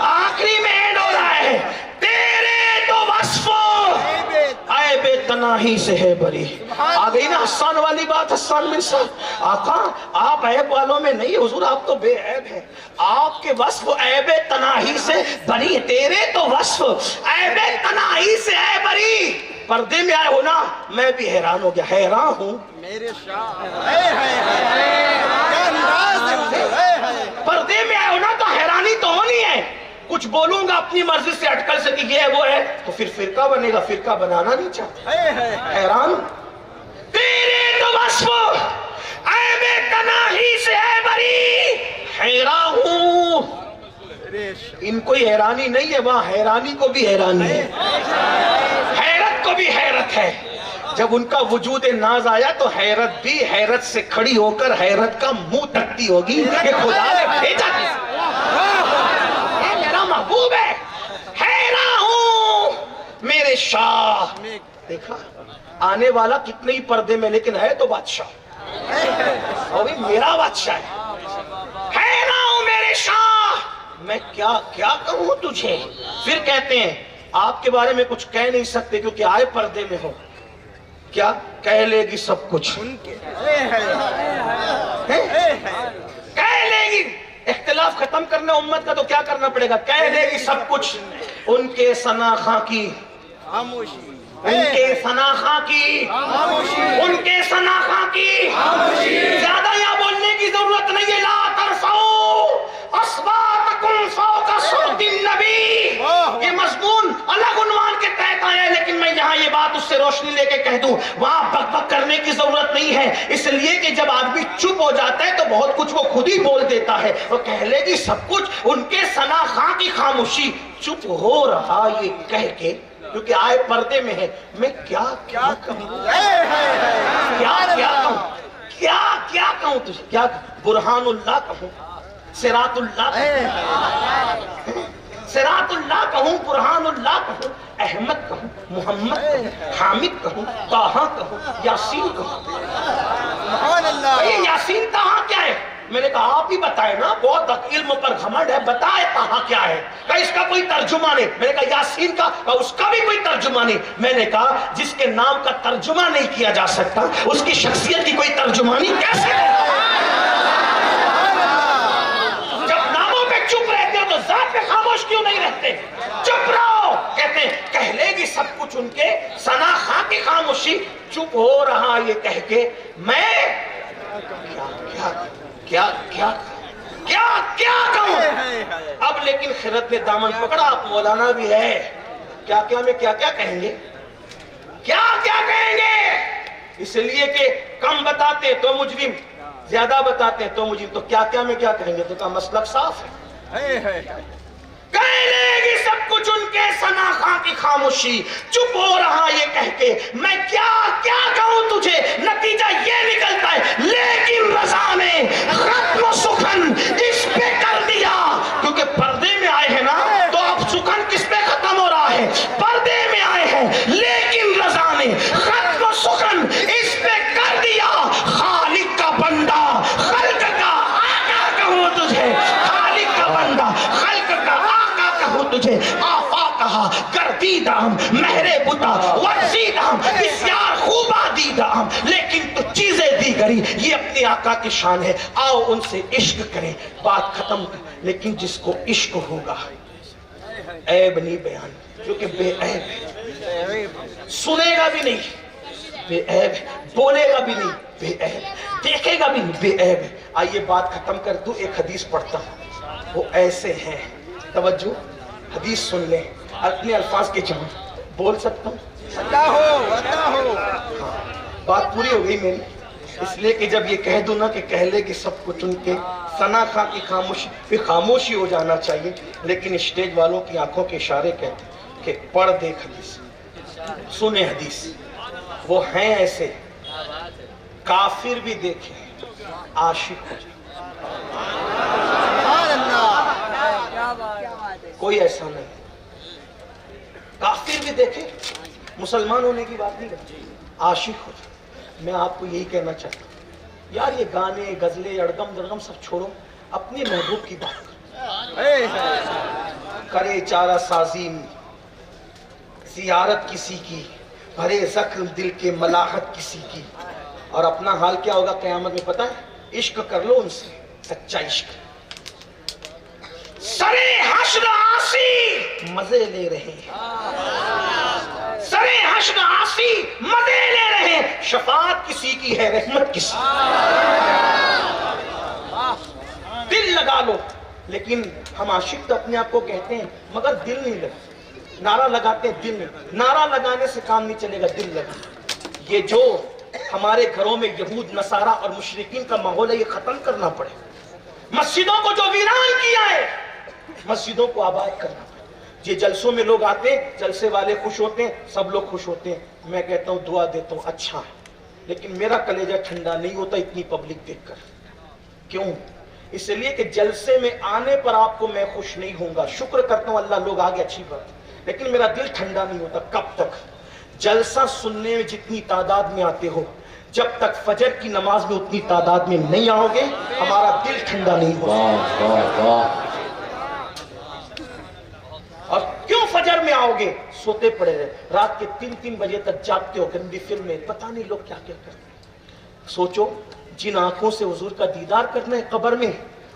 Speaker 1: آخری میں اینڈ ہو رہا ہے تیرے تو وصف عیب تناہی سے ہے بری. آ گئی نا حسان والی بات. حسان بن صاحب آقا آپ عیب والوں میں نہیں، حضور آپ تو بے عیب ہیں. آپ کے وصف عیب تناہی سے بری، تیرے تو وصف عیب تناہی سے ہے بری. پردے میں آئے ہو نا میں بھی حیران ہو گیا، حیران ہوں
Speaker 3: میرے شاہ. کیا انداز ہے.
Speaker 1: پردے میں آئے ہو نا تو حیرانی تو ہونی ہے. کچھ بولوں گا اپنی مرضی سے اٹکل سے کہ یہ ہے وہ ہے تو پھر فرقہ بنے گا، فرقہ بنانا نہیں چاہتا. حیران تیرے تو وصف عیب تناہی سے ہے بری. حیران ہوں. ان کو حیرانی نہیں ہے، وہاں حیرانی کو بھی حیرانی ہے، حیرت کو بھی حیرت ہے. جب ان کا وجود ناز آیا تو حیرت بھی حیرت سے کھڑی ہو کر حیرت کا منہ تکتی ہوگی کہ خدا نے بھیجا یہ میرا محبوب ہے. حیران ہوں میرے شاہ. دیکھا آنے والا کتنے ہی پردے میں لیکن ہے تو بادشاہ، اور بھی میرا بادشاہ ہے. حیران ہوں میرے شاہ میں کیا کہوں تجھے. پھر کہتے ہیں آپ کے بارے میں کچھ کہہ نہیں سکتے کیونکہ آئے پردے میں ہو. کیا کہہ لے گی سب کچھ، کہہ لے گی. اختلاف ختم کرنا امت کا تو کیا کرنا پڑے گا؟ کہہ لے گی سب کچھ. ان کے ثناخواں کی
Speaker 3: خاموشی،
Speaker 1: ان کے ثناخواں کی ان کے ثناخواں کی زیادہ یہاں بولنے کی ضرورت نہیں ہے. لا ترفعوا اصواتکم فوق صوت النبی. یہ مضمون الگ عنوان کے تحت آیا ہے، لیکن میں یہاں یہ بات اس سے روشنی لے کے کہہ دوں وہاں بک بک کرنے کی ضرورت نہیں ہے، اس لیے کہ جب آدمی چپ ہو جاتا ہے تو بہت کچھ وہ خود ہی بول دیتا ہے. وہ کہہ لے گی سب کچھ. ان کے ثناخواں کی خاموشی، چپ ہو رہا یہ کہہ کے کیونکہ آئے پردے میں ہے. میں کیا کہوں, کیا کہوں تجھے, کیا برہان اللہ کہوں, صراط اللہ کہوں, صراط اللہ کہوں, برہان اللہ کہوں, احمد کہوں, محمد کہوں, حامد کہوں, طٰہٰ کہوں, یاسین کہوں.
Speaker 3: سبحان اللہ.
Speaker 1: یہ یاسین طٰہٰ کیا ہے؟ میں نے کہا آپ ہی بتائے نا, بہت علم پر گھمنڈ ہے, بتائے طٰہٰ کیا ہے. کہا اس کا کوئی ترجمہ نہیں. میں نے کہا یاسین کا, کہا اس کا بھی کوئی ترجمہ نہیں. میں نے کہا جس کے نام کا ترجمہ نہیں کیا جا سکتا اس کی شخصیت کی کوئی ترجمانی کیسے ہے؟ جب ناموں پہ چپ رہتے ہو تو ذات پہ خاموش کیوں نہیں رہتے؟ چپ رہو. کہتے ہیں کہہ لے گی سب کچھ ان کے ثنا خاں کی خاموشی. چپ ہو رہا یہ کہہ کے میں کیا کہوں. اب لیکن خیرت نے دامن پکڑا, مولانا بھی ہے, کیا میں کیا کہیں گے, کیا کہیں گے. اس لیے کہ کم بتاتے تو مجرم, زیادہ بتاتے تو مجرم. تو کیا میں کیا کہیں گے. تو کہا مسلک صاف ہے. کہہ لے گی سب کچھ ان کے ثنا خاں کی خاموشی. چپ ہو رہا یہ کہہ کے میں کیا کہوں تجھے. نتیجہ یہ نکلتا ہے لیکن رضا نے ختم و سخن اس پہ کر دیا. کیونکہ پردے میں آئے ہیں نا, تو اب سخن کس پہ ختم ہو رہا ہے, پردے میں آئے ہیں. لیکن رضا نے ختم و سخن اس پہ کر دیا. خالق کا بندہ خلق کا آقا کہوں تجھے, خالق کا بندہ خلق کا آقا کہوں تجھے. آفا کہا گردیدام مہرے بتا ورزیدام بسیار خوبا دیدام. لیکن تو چیزیں دیگری یہ اپنے آقا کی شان ہے. آؤ ان سے عشق کریں, بات ختم کر. لیکن جس کو عشق ہوگا عیب نہیں بیان, کیونکہ بے عیب ہے. سنے گا بھی نہیں بے عیب, بولے گا بھی نہیں بے عیب, دیکھے گا بھی نہیں بے عیب ہے. آئیے بات ختم کر دوں, ایک حدیث پڑھتا ہوں. وہ ایسے ہیں, توجہ حدیث سن لیں, اپنے الفاظ کے جمع. بول سکتا ہوں,
Speaker 3: اللہ ہو.
Speaker 1: ہاں بات پوری ہو گئی میری. اس لیے کہ جب یہ کہہ دوں نا کہ کہہ لے کہ سب کچھ ان کے ثنا خاں کی خاموشی, پھر خاموشی ہو جانا چاہیے. لیکن اسٹیج والوں کی آنکھوں کے اشارے کہتے ہیں کہ پڑھ دیکھ حدیث, سنے حدیث. وہ ہیں ایسے کافر بھی دیکھیں عاشق ہو جائے.
Speaker 3: سبحان اللہ.
Speaker 1: کوئی ایسا نہیں, کافر بھی دیکھے, مسلمان ہونے کی بات نہیں کرتے, عاشق ہو جائے. میں آپ کو یہی کہنا چاہتا ہوں یار, یہ گانے غزلیں اڑگم درگم سب چھوڑو, اپنے محبوب کی بات کرے. چارہ سازی زیارت کسی کی, بھرے زخم دل کے ملاحت کسی کی. اور اپنا حال کیا ہوگا قیامت میں پتہ ہے, عشق کر لو ان سے, سچا عشق. سرے حشر آسی مزے لے رہے ہیں, سرے حشر آسی مزے لے رہے ہیں. شفاعت کسی کی ہے, رحمت کسی. دل لگا لو. لیکن ہم عاشق تو اپنے آپ کو کہتے ہیں مگر دل نہیں لگتا. نعرہ لگاتے ہیں دل نہیں, نعرہ لگانے سے کام نہیں چلے گا, دل لگا. یہ جو ہمارے گھروں میں یہود نصارہ اور مشرکین کا ماحول ہے, یہ ختم کرنا پڑے. مسجدوں کو جو ویران کیا ہے, مسجدوں کو آباد کرنا پڑے. یہ جلسوں میں لوگ آتے ہیں, جلسے والے خوش ہوتے ہیں, سب لوگ خوش ہوتے ہیں. میں کہتا ہوں دعا دیتا ہوں اچھا ہے, لیکن میرا کلیجہ ٹھنڈا نہیں ہوتا اتنی پبلک دیکھ کر. کیوں؟ اس لیے کہ جلسے میں آنے پر آپ کو میں خوش نہیں ہوں گا. شکر کرتا ہوں اللہ لوگ آگے, اچھی بات, لیکن میرا دل ٹھنڈا نہیں ہوتا. کب تک؟ جلسہ سننے میں جتنی تعداد میں آتے ہو, جب تک فجر کی نماز میں اتنی تعداد میں نہیں آؤ گے, ہمارا دل ٹھنڈا نہیں ہوگا. اور کیوں فجر میں آؤ گے؟ سوتے پڑے رہے, رات کے 3 بجے تک جاگتے ہو, گندی فلمیں, پتہ نہیں لوگ کیا کیا کرتے ہیں. سوچو جن آنکھوں سے حضور کا دیدار کرنا ہے قبر میں,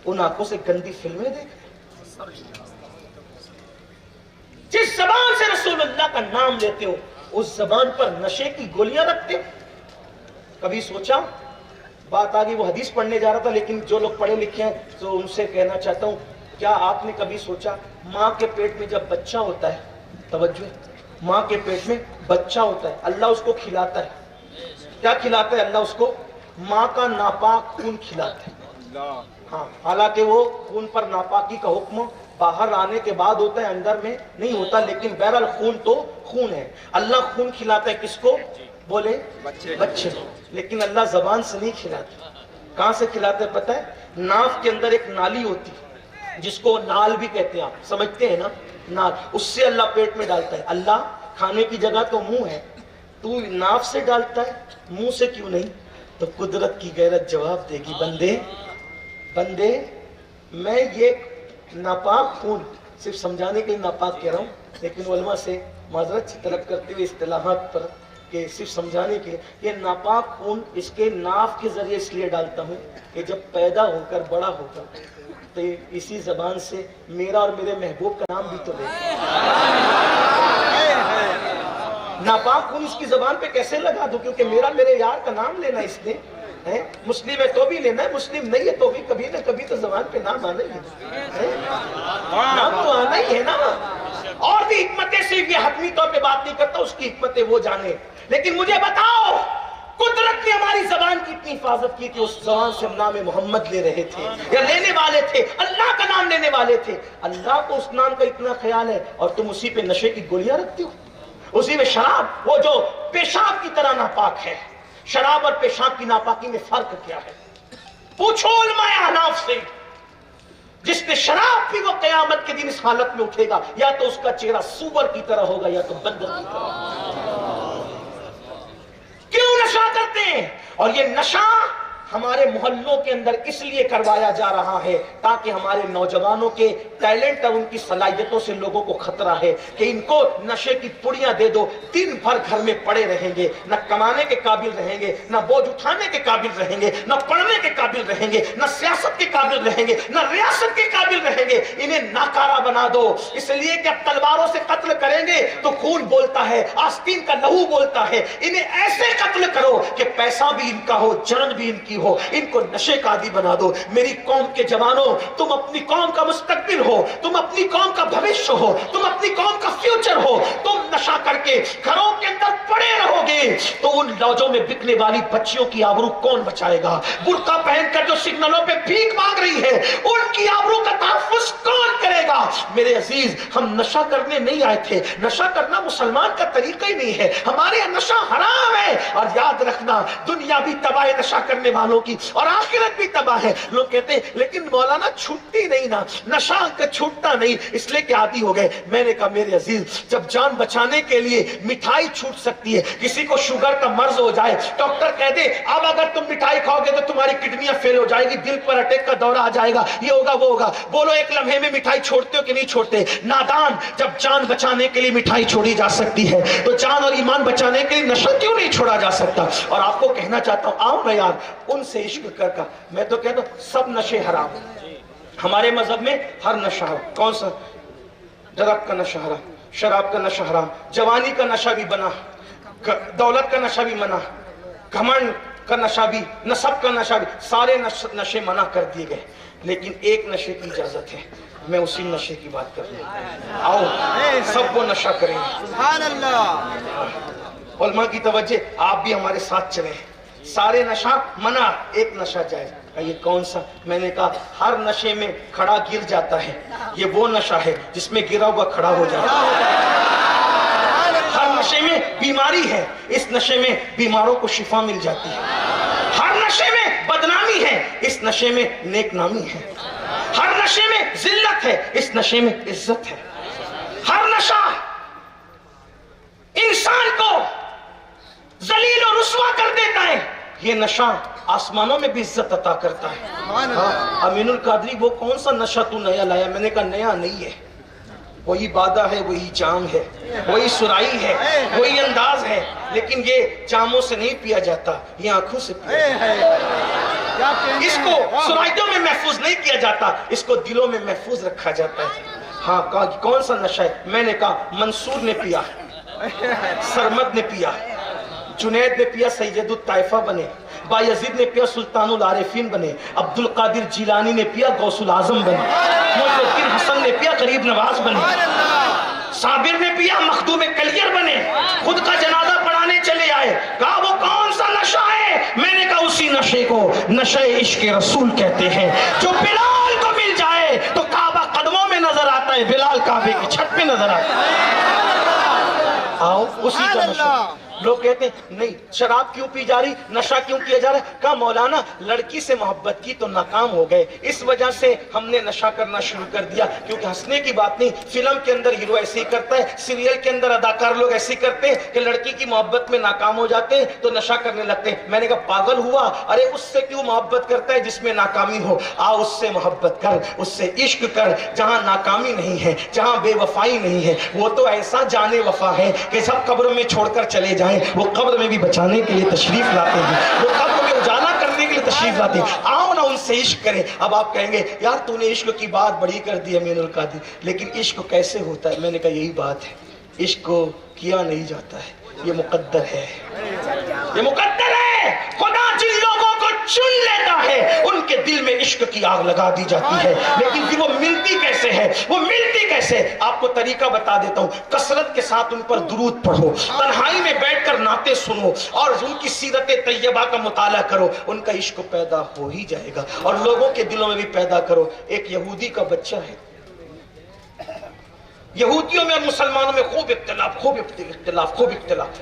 Speaker 1: ان آنکھوں سے گندی فلمیں دیکھ. جس زبان سے رسول اللہ کا نام لیتے ہو اس زبان پر نشے کی گولیاں رکھتے ہو. کبھی سوچا؟ بات آگئی, وہ حدیث پڑھنے جا رہا تھا, لیکن جو لوگ پڑھے لکھے ہیں تو ان سے کہنا چاہتا ہوں, کیا آپ نے کبھی سوچا ماں کے پیٹ میں جب بچہ ہوتا ہے, توجہ, ماں کے پیٹ میں بچہ ہوتا ہے, اللہ اس کو کھلاتا ہے. کیا کھلاتا ہے اللہ اس کو؟ ماں کا ناپاک خون کھلاتا ہے. ہاں, حالانکہ وہ خون پر ناپاکی کا حکم باہر آنے کے بعد ہوتا ہے, اندر میں نہیں ہوتا. لیکن بہرحال خون تو خون ہے. اللہ خون کھلاتا ہے کس کو؟ بولے بچے. لیکن اللہ زبان سے نہیں کھلاتا. کہاں سے کھلاتا ہے پتہ ہے؟ ناف کے اندر ایک نالی ہوتی جس کو نال بھی کہتے ہیں, آپ سمجھتے ہیں نا, نال. اس سے اللہ پیٹ میں ڈالتا ہے. اللہ کھانے کی جگہ تو منہ ہے, تو ناف سے ڈالتا ہے, منہ سے کیوں نہیں؟ تو قدرت کی غیرت جواب دے گی, بندے میں یہ ناپاک خون صرف سمجھانے کے لیے ناپاک کہہ رہا ہوں, لیکن علماء سے معذرت سے طلب کرتے ہوئے اصطلاحات پر کہ صرف سمجھانے کے لیے, یہ ناپاک خون اس کے ناف کے ذریعے اس لیے ڈالتا ہوں کہ جب پیدا ہو کر بڑا ہوگا تو اسی زبان سے میرا اور میرے محبوب کا نام بھی تو لے. ناپاک خون اس کی زبان پہ کیسے لگا دوں؟ کیونکہ میرے یار کا نام لینا اس نے, مسلم ہے تو بھی لینا ہے, مسلم نہیں ہے تو بھی کبھی نہ کبھی تو زبان پہ نام آنا ہی ہے, نام تو آنا ہی ہے نا. اور بھی حکمتیں, صرف یہ حتمی طور پہ بات نہیں کرتا, اس کی حکمتیں وہ جانے. لیکن مجھے بتاؤ, قدرت نے ہماری زبان کی اتنی حفاظت کی کہ اس زبان سے ہم نام محمد لے رہے تھے یا لینے والے تھے, اللہ کا نام لینے والے تھے. اللہ کو اس نام کا اتنا خیال ہے اور تم اسی پہ نشے کی گولیاں رکھتے ہو, اسی میں شراب, وہ جو پیشاب کی طرح ناپاک ہے. شراب اور پیشاب کی ناپاکی میں فرق کیا ہے؟ پوچھو علماء احناف سے. جس نے شراب پی وہ قیامت کے دن اس حالت میں اٹھے گا, یا تو اس کا چہرہ سور کی طرح ہوگا یا تو بندر کی طرح. کیوں نشہ کرتے ہیں؟ اور یہ نشہ ہمارے محلوں کے اندر اس لیے کروایا جا رہا ہے تاکہ ہمارے نوجوانوں کے ٹیلنٹ اور ان کی صلاحیتوں سے لوگوں کو خطرہ ہے کہ ان کو نشے کی پڑیاں دے دو, دن بھر گھر میں پڑے رہیں گے, نہ کمانے کے قابل رہیں گے, نہ بوجھ اٹھانے کے قابل رہیں گے, نہ پڑھنے کے قابل رہیں گے, نہ سیاست کے قابل رہیں گے, نہ ریاست کے قابل رہیں گے. انہیں ناکارہ بنا دو, اس لیے کہ اب تلواروں سے قتل کریں گے تو خون بولتا ہے, آستین کا لہو بولتا ہے. انہیں ایسے قتل کرو کہ پیسہ بھی ان کا ہو, جان بھی ان کی ہو, ان کو نشے کا عادی بنا دو. میری قوم کے جوانوں, تم اپنی قوم کا مستقبل ہو, تم اپنی قوم کا بھوشیہ ہو, تم اپنی قوم کا فیوچر ہو. تم نشہ کر کے گھروں کے اندر پڑے رہو گے تو ان لوجوں میں بکنے والی بچیوں کی آبرو کون بچائے گا؟ برقع پہن کر جو سگنلوں پہ بھیک مانگ رہی ہے ان کی آبرو کا تحفظ کون کرے گا؟ میرے عزیز, ہم نشہ کرنے نہیں آئے تھے. نشہ کرنا مسلمان کا طریقہ ہی نہیں ہے, ہمارے یہاں نشہ حرام ہے. اور یاد رکھنا, دنیا بھی تباہ نشہ کرنے والوں کی اور آخرت بھی تباہ ہے. لوگ کہتے ہیں لیکن مولانا چھٹتی نہیں نا, نشہ کا چھوٹتا نہیں, اس لیے کہ عادی ہو گئے. میں نے کہا میرے عزیز, جب جان بچانے کے لیے مٹھائی چھوٹ سکتی ہے, کسی کو شوگر کا مرض ہو جائے, ڈاکٹر کہہ دے اب اگر تم مٹھائی کھاؤ گے تو تمہاری کڈنیاں فیل ہو جائے گی, دل پر اٹیک کا دورہ آ جائے گا, یہ ہوگا وہ ہوگا, بولو ایک لمحے میں مٹھائی چھوڑتے ہو کہ نہیں چھوڑتے؟ نادان, جب جان بچانے کے لیے مٹھائی چھوڑی جا سکتی ہے تو جان اور ایمان بچانے کے لیے نشہ کیوں نہیں چھوڑا جا سکتا؟ اور آپ کو کہنا چاہتا ہوں, آؤ نا یار, ان سے عشق کر میں تو کہتا ہوں سب نشے حرام. ہمارے مذہب میں ہر نشہ حرام. کون سا؟ ڈرگ کا نشہ حرام, شراب کا نشہ حرام, جوانی کا نشہ بھی بنا, دولت کا نشہ بھی منع, گھمنڈ کا نشہ بھی, نسب کا نشہ بھی, سارے نشے منع کر دیے گئے. لیکن ایک نشے کی اجازت ہے, میں اسی نشے کی بات کر رہا ہوں. آؤ سب وہ نشہ کریں گے.
Speaker 3: سبحان اللہ.
Speaker 1: علماء کی توجہ, آپ بھی ہمارے ساتھ چلیں. سارے نشہ منع, ایک نشہ جائز. یہ کون سا؟ میں نے کہا ہر نشے میں کھڑا گر جاتا ہے, یہ وہ نشہ ہے جس میں گرا ہوا کھڑا ہو جاتا ہے. ہر نشے میں بیماری ہے, اس نشے میں بیماروں کو شفا مل جاتی ہے. ہر نشے میں بدنامی ہے, اس نشے میں نیک نامی ہے. ہر نشے میں ذلت ہے, اس نشے میں عزت ہے. ہر نشہ انسان کو ذلیل و رسوا کر دیتا ہے, یہ نشہ آسمانوں میں بھی عزت عطا کرتا ہے. امین القادری, وہ کون سا نشہ تو نیا لایا؟ میں نے کہا نیا نہیں ہے, وہی بادہ ہے, وہی جام ہے, وہی سرائی ہے, وہی انداز ہے, لیکن یہ جاموں سے نہیں پیا جاتا, یہ آنکھوں سے پیا جاتا ہے. اس کو سرائیوں میں محفوظ نہیں کیا جاتا, اس کو دلوں میں محفوظ رکھا جاتا ہے. ہاں, کون سا نشہ ہے؟ میں نے کہا منصور نے پیا, سرمد نے پیا, جنید نے پیا سید الطائفہ بنے, بایزید نے پیا سلطان العارفین بنے, عبد القادر جیلانی نے پیا غوث العظم بنے, محی الدین حسن نے پیا غریب نواز بنے, صابر نے پیا مخدوم کلیر بنے, خود کا جنازہ پڑھانے چلے آئے. کہا وہ کون سا نشہ ہے؟ میں نے کہا اسی نشے کو نشہ عشق رسول کہتے ہیں, جو بلال کو مل جائے تو کعبہ قدموں میں نظر ہے بلال کعبے کی چھت پہ نظر آتا آؤ اسی کا نشہ. لوگ کہتے ہیں نہیں شراب کیوں پی جا رہی, نشہ کیوں کیا جا رہا ہے؟ کہا مولانا لڑکی سے محبت کی تو ناکام ہو گئے, اس وجہ سے ہم نے نشہ کرنا شروع کر دیا. کیونکہ ہنسنے کی بات نہیں, فلم کے اندر ہیرو ایسے ہی کرتا ہے, سیریل کے اندر اداکار لوگ ایسے ہی کرتے ہیں کہ لڑکی کی محبت میں ناکام ہو جاتے ہیں تو نشہ کرنے لگتے ہیں. میں نے کہا پاگل ہوا, ارے اس سے کیوں محبت کرتا ہے جس میں ناکامی ہو؟ آؤ اس سے محبت کر, اس سے عشق کر جہاں ناکامی نہیں ہے, جہاں بے وفائی نہیں ہے. وہ تو ایسا جانے وفا ہے کہ سب قبر میں چھوڑ کر چلے جائیں وہ قبر میں بھی بچانے کے لیے تشریف لاتے ہیں, وہ قبر میں اجالا کرنے کے لیے تشریف لاتے ہیں. آؤ نا ان سے عشق کریں. اب آپ کہیں گے یار تو نے عشق کی بات بڑی کر دی امین القادری, لیکن عشق کیسے ہوتا ہے؟ میں نے کہا یہی بات ہے, عشق کو کیا نہیں جاتا ہے, یہ مقدر ہے, یہ مقدر ہے. خدا جن لوگوں کو چن لیتا ہے ان کے دل میں عشق کی آگ لگا دی جاتی ہے, لیکن پھر وہ ملتی کیسے ہے؟ وہ ملتی کیسے؟ آپ کو طریقہ بتا دیتا ہوں. کثرت کے ساتھ ان پر درود پڑھو, تنہائی میں بیٹھ کر نعتیں سنو اور ان کی سیرت طیبہ کا مطالعہ کرو, ان کا عشق پیدا ہو ہی جائے گا. اور لوگوں کے دلوں میں بھی پیدا کرو. ایک یہودی کا بچہ ہے, یہودیوں میں اور مسلمانوں میں خوب اختلاف,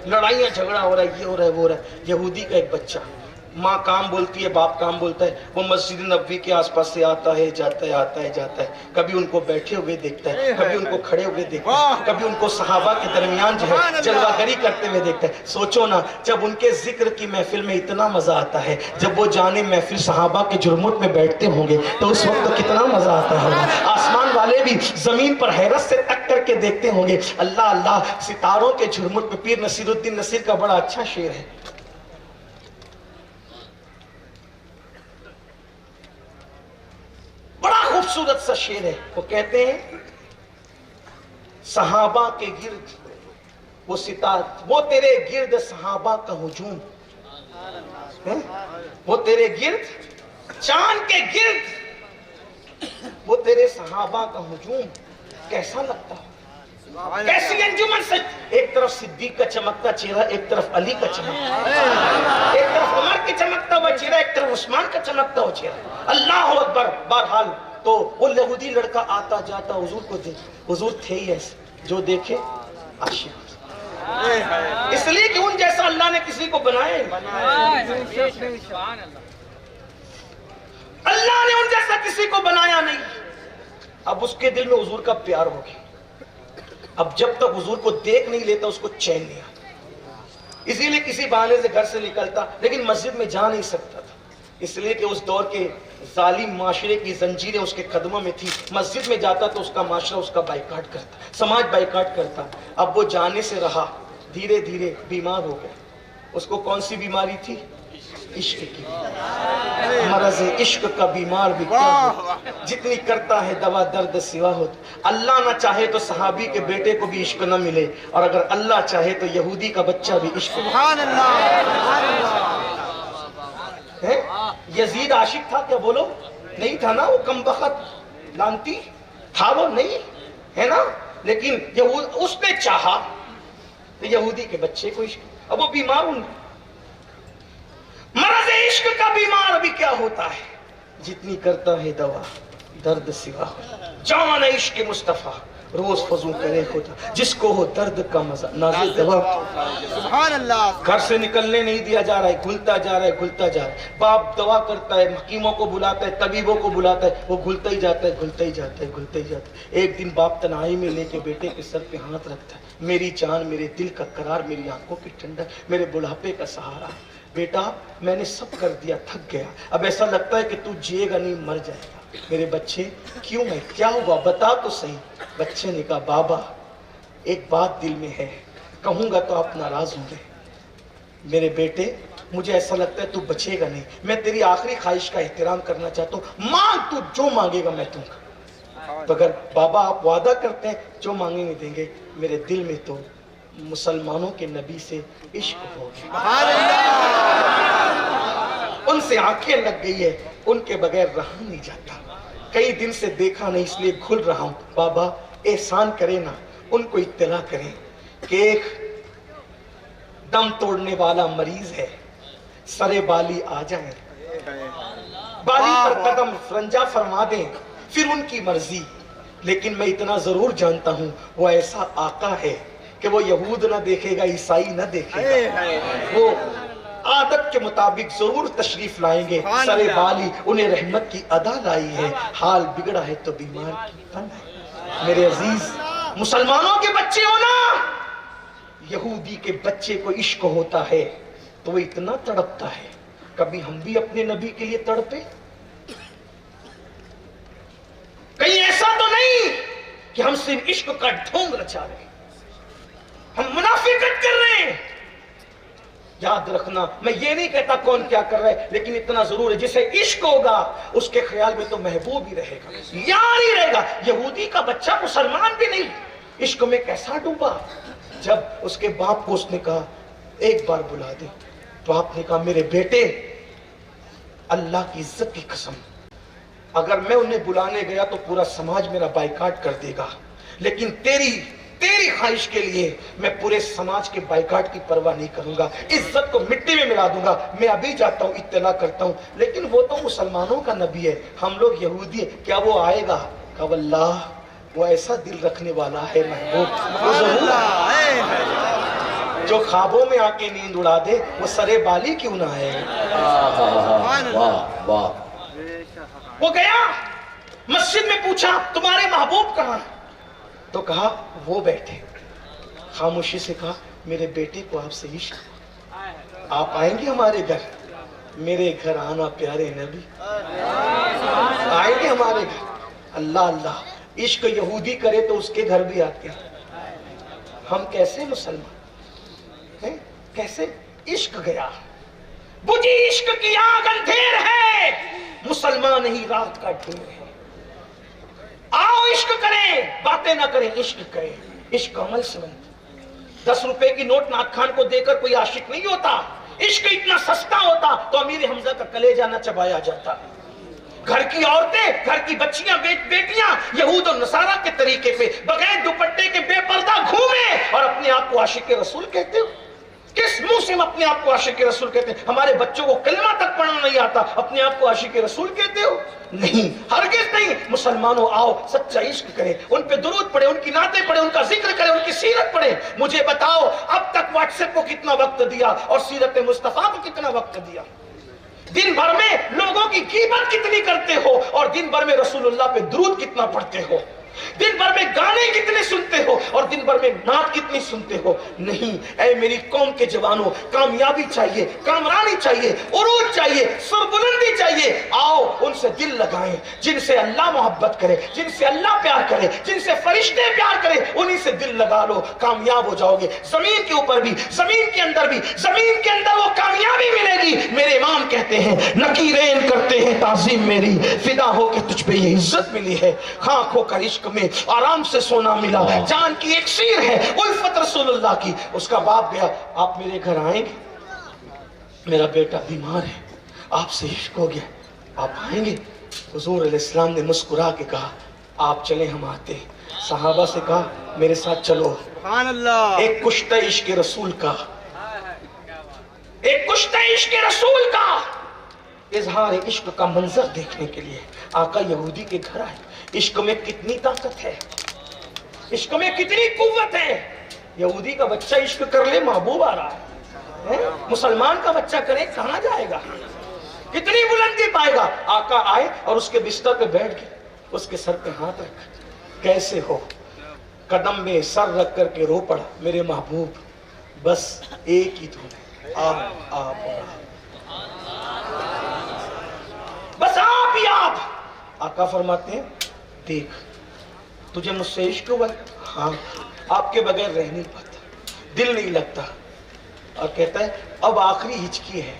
Speaker 1: لڑائیاں جھگڑا ہو رہا ہے, یہ ہو رہا ہے وہ ہو رہا ہے. یہودی کا ایک بچہ, ماں کام بولتی ہے باپ کام بولتا ہے, وہ مسجد نبوی کے آس پاس سے آتا ہے جاتا ہے, کبھی ان کو بیٹھے ہوئے دیکھتا ہے, کبھی ان کو کھڑے ہوئے دیکھتا ہے, کبھی ان کو صحابہ کے درمیان جو ہے جلوہ گری کرتے ہوئے دیکھتا ہے. سوچو نا جب ان کے ذکر کی محفل میں اتنا مزہ آتا ہے, جب وہ جانے محفل صحابہ کے جرمٹ میں بیٹھتے ہوں گے تو اس وقت کتنا مزہ آتا ہوگا. آسمان والے بھی زمین پر حیرت سے تک کر کے دیکھتے ہوں گے, اللہ اللہ ستاروں کے جھرمٹ میں. پیر نصیر الدین نصیر کا بڑا اچھا شعر ہے, بڑا خوبصورت سا شعر ہے. وہ کہتے ہیں صحابہ کے گرد وہ ستارے, وہ تیرے گرد صحابہ کا ہجوم, وہ تیرے گرد چاند کے گرد وہ تیرے صحابہ کا ہجوم. کیسا لگتا ہے, کیسی انجمن سے, ایک طرف صدیق کا چمکتا چہرہ, ایک طرف علی کا چمکتا, ایک طرف عمر کی چمکتا ہوا چہرہ, ایک طرف عثمان کا چمکتا ہوا چہرہ. اللہ اکبر. بہرحال تو وہ یہودی لڑکا آتا جاتا حضور کو دیکھ, حضور تھے ہی ایسے جو دیکھے عاشق, اس لیے کہ ان جیسا اللہ نے کسی کو بنایا اللہ نے ان جیسا کسی کو بنایا نہیں. اب اس کے دل میں حضور کا پیار ہو گیا. اب جب تک حضور کو دیکھ نہیں لیتا اس کو چین نہیں آتا, اسی لیے کسی بہانے سے گھر سے نکلتا لیکن مسجد میں جا نہیں سکتا تھا, اس لیے کہ اس دور کے ظالم معاشرے کی زنجیریں اس کے قدموں میں تھی. مسجد میں جاتا تو اس کا معاشرہ اس کا بائیکاٹ کرتا, سماج بائیکاٹ کرتا. اب وہ جانے سے رہا, دھیرے دھیرے بیمار ہو گیا. اس کو کون سی بیماری تھی؟ عشق کی. مرض عشق کا بیمار بھی کیا ہو, جتنی کرتا ہے دوا درد سوا ہوتا. اللہ نہ چاہے تو صحابی کے بیٹے کو بھی عشق نہ ملے, اور اگر اللہ چاہے تو یہودی کا بچہ بھی عشق. سبحان اللہ. یزید عاشق تھا کیا؟ بولو نہیں تھا نا, وہ کم بخت لانتی تھا, وہ نہیں ہے نا, لیکن اس نے چاہا یہودی کے بچے کو عشق. اب وہ بیمار ہوں, مرض عشق کا بیمار بھی کیا ہوتا ہے, جتنی کرتا ہے دوا درد سوا ہوتا. جان عشق مصطفیٰ روز فضو کرے خدا, جس کو ہو درد کا مزہ نازل دوا. سبحان اللہ. گھر سے نکلنے نہیں دیا جا رہا ہے, گھلتا جا رہا ہے, گھلتا جا رہا ہے. باپ دوا کرتا ہے, حکیموں کو بلاتا ہے, طبیبوں کو بلاتا ہے, وہ گھلتا ہی جاتا ہے, گھلتا ہی جاتا ہے, گھلتا ہی جاتا ہے. ایک دن باپ تنہائی میں لے کے بیٹے کے سر پہ ہاتھ رکھتا ہے, میری جان, میرے دل کا قرار, میری آنکھوں کی ٹھنڈک, میرے بڑھاپے کا سہارا. بیٹا میں نے سب کر دیا, تھک گیا, اب ایسا لگتا ہے کہ تو جیے گا نہیں, مر جائے گا. میرے بچے کیوں میں, کیا ہوا بتا تو صحیح. بچے نے کہا بابا ایک بات دل میں ہے, کہوں گا تو آپ ناراض ہوں گے. میرے بیٹے مجھے ایسا لگتا ہے تو بچے گا نہیں, میں تیری آخری خواہش کا احترام کرنا چاہتا ہوں, مانگ تو جو مانگے گا میں دوں گا. تو اگر بابا آپ وعدہ کرتے ہیں جو مانگیں گے دیں گے. میرے دل میں تو مسلمانوں کے نبی سے عشق ہو گیا, ان سے آنکھیں لگ گئی ہے, ان کے بغیر رہا نہیں جاتا. کئی دن سے دیکھا نہیں اس لیے گھل رہا ہوں. بابا احسان کرے نا, ان کو اطلاع کریں کہ ایک دم توڑنے والا مریض ہے, سرے بالی آ جائیں, بالی پر قدم رنجا فرما دیں, پھر ان کی مرضی. لیکن میں اتنا ضرور جانتا ہوں وہ ایسا آقا ہے کہ وہ یہود نہ دیکھے گا، عیسائی نہ دیکھے گا، وہ عادت کے مطابق ضرور تشریف لائیں گے. سرے بالی انہیں رحمت کی ادا لائی ہے، حال بگڑا ہے تو بیمار کی پن ہے. میرے عزیز مسلمانوں کے بچے ہو نا، یہودی کے بچے کو عشق ہوتا ہے تو وہ اتنا تڑپتا ہے. کبھی ہم بھی اپنے نبی کے لیے تڑپے؟ کہیں ایسا تو نہیں کہ ہم صرف عشق کا ڈھونگ رچا رہے ہیں، ہم منافقت کر رہے ہیں. یاد رکھنا، میں یہ نہیں کہتا کون کیا کر رہا ہے، لیکن اتنا ضرور ہے جسے عشق ہوگا اس کے خیال میں تو محبوب ہی رہے گا، یار ہی رہے گا. یہودی کا بچہ مسلمان بھی نہیں، عشق میں کیسا ڈوبا. جب اس کے باپ کو اس نے کہا ایک بار بلا دے، تو آپ نے کہا میرے بیٹے اللہ کی عزت کی قسم اگر میں انہیں بلانے گیا تو پورا سماج میرا بائیکاٹ کر دے گا، لیکن تیری خواہش کے لیے میں پورے سماج کے بائیکاٹ کی پرواہ نہیں کروں گا، عزت کو مٹی میں ملا دوں گا. میں ابھی جاتا ہوں اطلاع کرتا ہوں. لیکن وہ تو مسلمانوں کا نبی ہے، ہم لوگ یہودی ہیں، کیا وہ آئے گا؟ کہا واللہ وہ ایسا دل رکھنے والا ہے محبوب، وہ ضرور جو خوابوں میں آ کے نیند اڑا دے، وہ سرے بالی کیوں نہ ہے. وہ گیا مسجد میں، پوچھا تمہارے محبوب کہاں؟ تو کہا وہ بیٹھے. خاموشی سے کہا میرے بیٹے کو آپ سے عشق، آپ آئیں گے ہمارے گھر؟ میرے گھر آنا پیارے نبی، آئیں گے ہمارے گھر؟ اللہ اللہ، عشق یہودی کرے تو اس کے گھر بھی آتے ہیں. ہم کیسے مسلمان ہیں؟ کیسے عشق گیا، بجھی عشق کی آگ اندھیر ہے، مسلمان نہیں رات کا ڈھیر ہے. آؤ عشق کریں، باتیں نہ کریں، عشق کریں. عشق عمل سے بنتا. 10 روپے کی نوٹ نعت خان کو دے کر کوئی عاشق نہیں ہوتا. عشق اتنا سستا ہوتا تو امیر حمزہ کا کلیجہ نہ چبایا جاتا. گھر کی عورتیں، گھر کی بچیاں، بیٹیاں یہود و نصارہ کے طریقے پہ بغیر دوپٹے کے بے پردہ گھومیں اور اپنے آپ کو عاشق رسول کہتے ہو. کس منہ سے ہم اپنے آپ کو عاشق رسول کہتے ہیں؟ ہمارے بچوں کو کلمہ تک پڑھنا نہیں آتا، اپنے آپ کو عاشق رسول کہتے ہو؟ نہیں، ہرگز نہیں. مسلمانوں آؤ سچا عشق کریں، ان پہ درود پڑھیں، ان کی نعتیں پڑھیں، ان کا ذکر کریں، ان کی سیرت پڑھیں. مجھے بتاؤ اب تک واٹس ایپ کو کتنا وقت دیا اور سیرت مصطفیٰ کو کتنا وقت دیا؟ دن بھر میں لوگوں کی غیبت کتنی کرتے ہو اور دن بھر میں رسول اللہ پہ درود کتنا پڑھتے ہو؟ دن بھر میں گانے کتنے سنتے ہو اور دن بھر میں نعت کتنی سنتے ہو؟ نہیں. اے میری قوم کے جوانوں، کامیابی چاہیے، کامرانی چاہیے، عروج چاہیے، سربلندی چاہیے. آؤ ان سے دل لگائیں جن سے اللہ محبت کرے، جن سے اللہ پیار کرے، جن سے فرشتے پیار کرے، انہی سے دل لگا لو، کامیاب ہو جاؤ گے. زمین کے اوپر بھی، زمین کے اندر بھی، زمین کے اندر وہ کامیابی ملے گی. میرے امام کہتے ہیں نکیرین کرتے ہیں تعظیم میری، فدا ہو کے تجھ پہ یہ عزت ملی ہے. خاک ہو کر عشق میں آرام سے سونا ملا، جان کی ایک شیر ہے الفت رسول اللہ کی. اس کا باپ گیا، آپ میرے گھر آئیں گے؟ میرا بیٹا بیمار ہے، آپ سے عشق ہو گیا، آپ آئیں گے؟ حضور علیہ السلام نے مسکرا کے کہا آپ چلیں ہم آتے ہیں. صحابہ سے کہا میرے ساتھ چلو.
Speaker 3: سبحان اللہ.
Speaker 1: ایک کشتہ عشق رسول کا، ایک کشتہ عشق رسول کا اظہار عشق کا منظر دیکھنے کے لیے آقا یہودی کے گھر آئے. عشق میں کتنی طاقت ہے، عشق میں کتنی قوت ہے. یہودی کا بچہ عشق کر لے محبوب آ رہا ہے، مسلمان کا بچہ کرے کہاں جائے گا، کتنی بلندی پائے گا. آقا آئے اور اس کے بستر پہ بیٹھ گئے، اس کے سر پہ ہاتھ رکھ، کیسے ہو؟ قدم میں سر رکھ کر کے رو پڑا میرے محبوب بس ایک ہی دھن ہے، آپ بس آپ ہی آپ. آقا فرماتے ہیں دیکھ تجھے مجھ سے عشق ہوا ہے؟ ہاں. آپ کے بغیر رہ نہیں پاتا، دل نہیں لگتا. اور کہتا ہے اب آخری ہچکی ہے،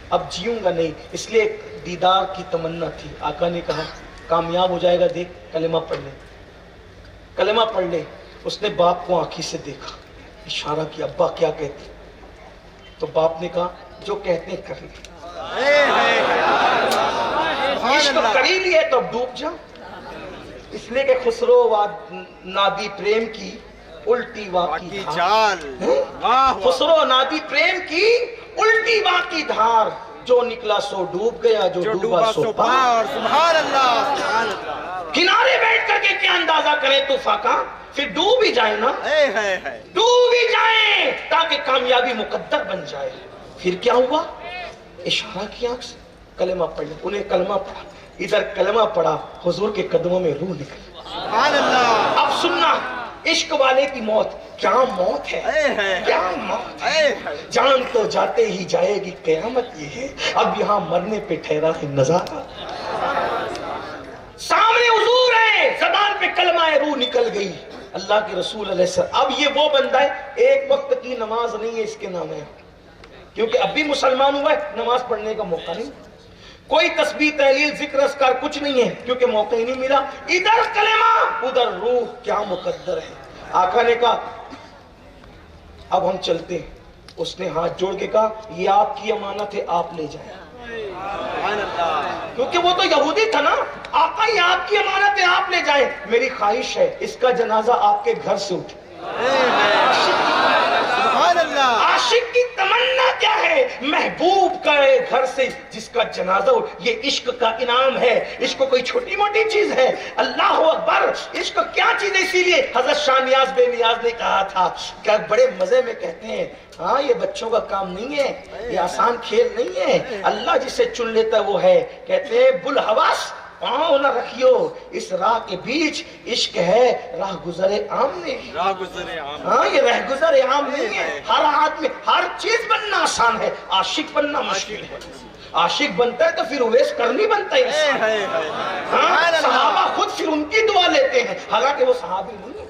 Speaker 1: اب جیوں گا نہیں، اس لیے دیدار کی تمنا تھی. آقا نے کہا کامیاب ہو جائے گا، دیکھ کلمہ پڑھ لے، کلمہ پڑھ لے. اس نے باپ کو آنکھی سے دیکھا، اشارہ کیا ابا کیا کہتے؟ تو باپ نے کہا جو کہتے ہیں کر لے. عشق کر ہی لیے تو اب ڈوب جا. اس لیے کہ خسرو نادی پریم کی الٹی واقعی
Speaker 3: چال،
Speaker 1: خسرو نادی پریم کی الٹی واقعی دھار، جو نکلا سو ڈوب گیا، جو ڈوبا سو پار.
Speaker 3: سبحان اللہ.
Speaker 1: کنارے بیٹھ کر کے کیا اندازہ کریں طوفان کا، پھر ڈوب ہی جائیں نا، ڈوب ہی جائیں تاکہ کامیابی مقدر بن جائے۔ پھر کیا ہوا؟ اشارہ کی آنکھ سے کلمہ پڑھ لیں، انہیں کلمہ پڑھا، ادھر کلمہ پڑھا، حضور کے قدموں میں روح نکلی۔
Speaker 3: سبحان اللہ۔
Speaker 1: اب سننا، عشق والے کی موت کیا موت ہے، کیا موت ہے، جان تو جاتے ہی جائے گی قیامت یہ ہے، اب یہاں مرنے پہ ٹھہرا ہے نظارہ، سامنے حضور ہے، زبان پہ کلمہ روح نکل گئی، اللہ کے رسول علیہ السلام۔ اب یہ وہ بندہ ہے، ایک وقت کی نماز نہیں ہے اس کے نام ہے، کیونکہ اب بھی مسلمان ہوا ہے، نماز پڑھنے کا موقع نہیں، کوئی تسبیح تحلیل ذکر اذکار کچھ نہیں ہے کیونکہ موقع ہی نہیں ملا، ادھر کلمہ ادھر روح، کیا مقدر ہے۔ آقا نے کہا اب ہم چلتے ہیں، اس نے ہاتھ جوڑ کے کہا یہ آپ کی امانت ہے، آپ لے جائیں، کیونکہ وہ تو یہودی تھا نا، آقا یہ آپ کی امانت ہے، آپ لے جائیں، میری خواہش ہے اس کا جنازہ آپ کے گھر سے اٹھے۔
Speaker 3: سبحان اللہ۔
Speaker 1: عاشق کی تمنا کیا ہے؟ محبوب کا گھر سے جس کا جنازہ ہو، یہ عشق کا انعام ہے، عشق کوئی چھوٹی موٹی چیز ہے، اللہ اکبر، عشق کیا چیز ہے۔ اسی لیے حضرت شاہ نیاز بے نیاز نے کہا تھا کہ بڑے مزے میں کہتے ہیں ہاں یہ بچوں کا کام نہیں ہے، یہ آسان کھیل نہیں ہے، اللہ جسے چن لیتا ہے وہ ہے، کہتے ہیں بلحواس پاؤں نہ رکھیو اس راہ کے بیچ، عشق ہے راہ گزر عام نے،
Speaker 3: راہ گزرے عام۔
Speaker 1: ہاں یہ رہ گزر عام نہیں ہے، ہر آدمی ہر چیز بننا آسان ہے، عاشق بننا مشکل ہے۔ عاشق بنتا ہے تو پھر اویس کرنی بنتا ہے انسان۔ ہاں صحابہ خود پھر ان کی دعا لیتے ہیں، حالانکہ وہ صحابی نہیں ہے،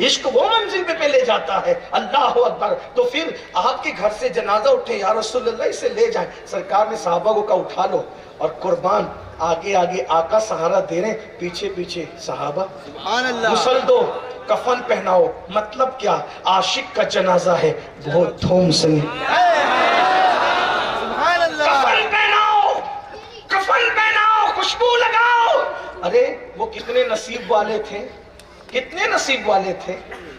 Speaker 1: عشق وہ منزل پہ لے جاتا ہے۔ اللہ اکبر۔ تو پھر آپ کے گھر سے جنازہ اٹھے، یا رسول اللہ اسے لے جائیں، سرکار نے صحابہ کو کہا اٹھا لو، اور قربان آگے آگے آقا سہارا دے رہے ہیں، پیچھے پیچھے صحابہ،
Speaker 3: سبحان اللہ۔
Speaker 1: غسل دو، کفن پہناؤ، مطلب کیا؟ عاشق کا جنازہ ہے، بہت دھوم سے
Speaker 3: سبحان اللہ۔
Speaker 1: کفن پہناؤ، کفن پہناؤ، خوشبو لگاؤ۔ ارے وہ کتنے نصیب والے تھے، کتنے نصیب والے تھے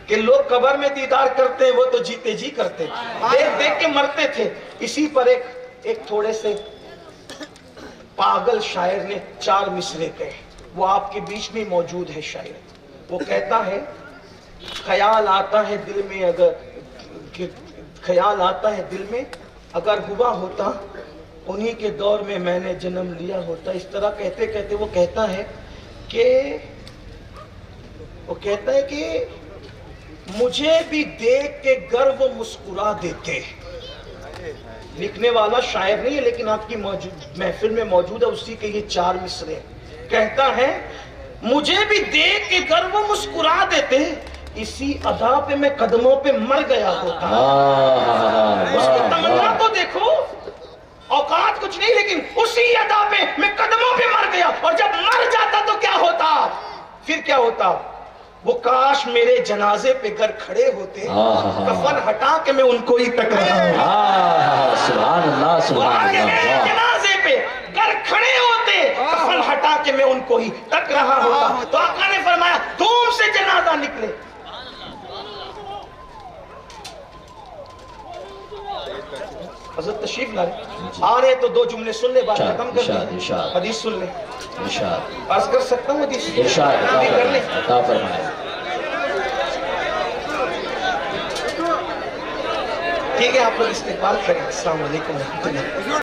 Speaker 1: کہ لوگ قبر میں دیدار کرتے ہیں، وہ تو جیتے جی کرتے، دیکھ دیکھ کے مرتے تھے۔ اسی پر ایک تھوڑے سے پاگل شاعر نے 4 مصرے کہے، وہ آپ کے بیچ میں موجود ہے شاعر۔ وہ کہتا ہے خیال آتا ہے دل میں خیال آتا ہے دل میں اگر ہوا ہوتا انہی کے دور میں میں نے جنم لیا ہوتا۔ اس طرح کہتے کہتے وہ کہتا ہے کہ مجھے بھی دیکھ کے گر وہ مسکرا دیتے۔ لکھنے والا شاعر نہیں ہے لیکن آپ کی محفل میں موجود ہے، اسی کے یہ 4 مصرے۔ کہتا ہے مجھے بھی دیکھ کے گر وہ مسکرا دیتے، اسی ادا پہ میں قدموں پہ مر گیا ہوتا۔ اس کی تمنا تو دیکھو، اوقات کچھ نہیں لیکن اسی ادا پہ میں قدموں پہ مر گیا، اور جب مر جاتا تو کیا ہوتا؟ پھر کیا ہوتا؟ وہ کاش میرے جنازے پہ گر کھڑے ہوتے، کفن ہٹا کے میں ان کو ہی تک رہا ہوں۔
Speaker 2: سبحان اللہ سبحان
Speaker 1: میرے
Speaker 2: اللہ۔
Speaker 1: جنازے پہ گر کھڑے ہوتے، کفن ہٹا کے میں ان کو ہی تک رہا ہوتا۔ تو آقا نے فرمایا دھوم سے جنازہ نکلے۔ حضرت تشریف لائے، آ رہے تو 2 جملے سن لے، بات ختم کر دیں، حدیث سن لیں۔ عرض کر سکتا ہوں حدیث؟ کر لیں۔
Speaker 2: عطا فرمائے۔
Speaker 1: ٹھیک ہے آپ لوگ استقبال کریں۔ السلام علیکم ورحمۃ اللہ۔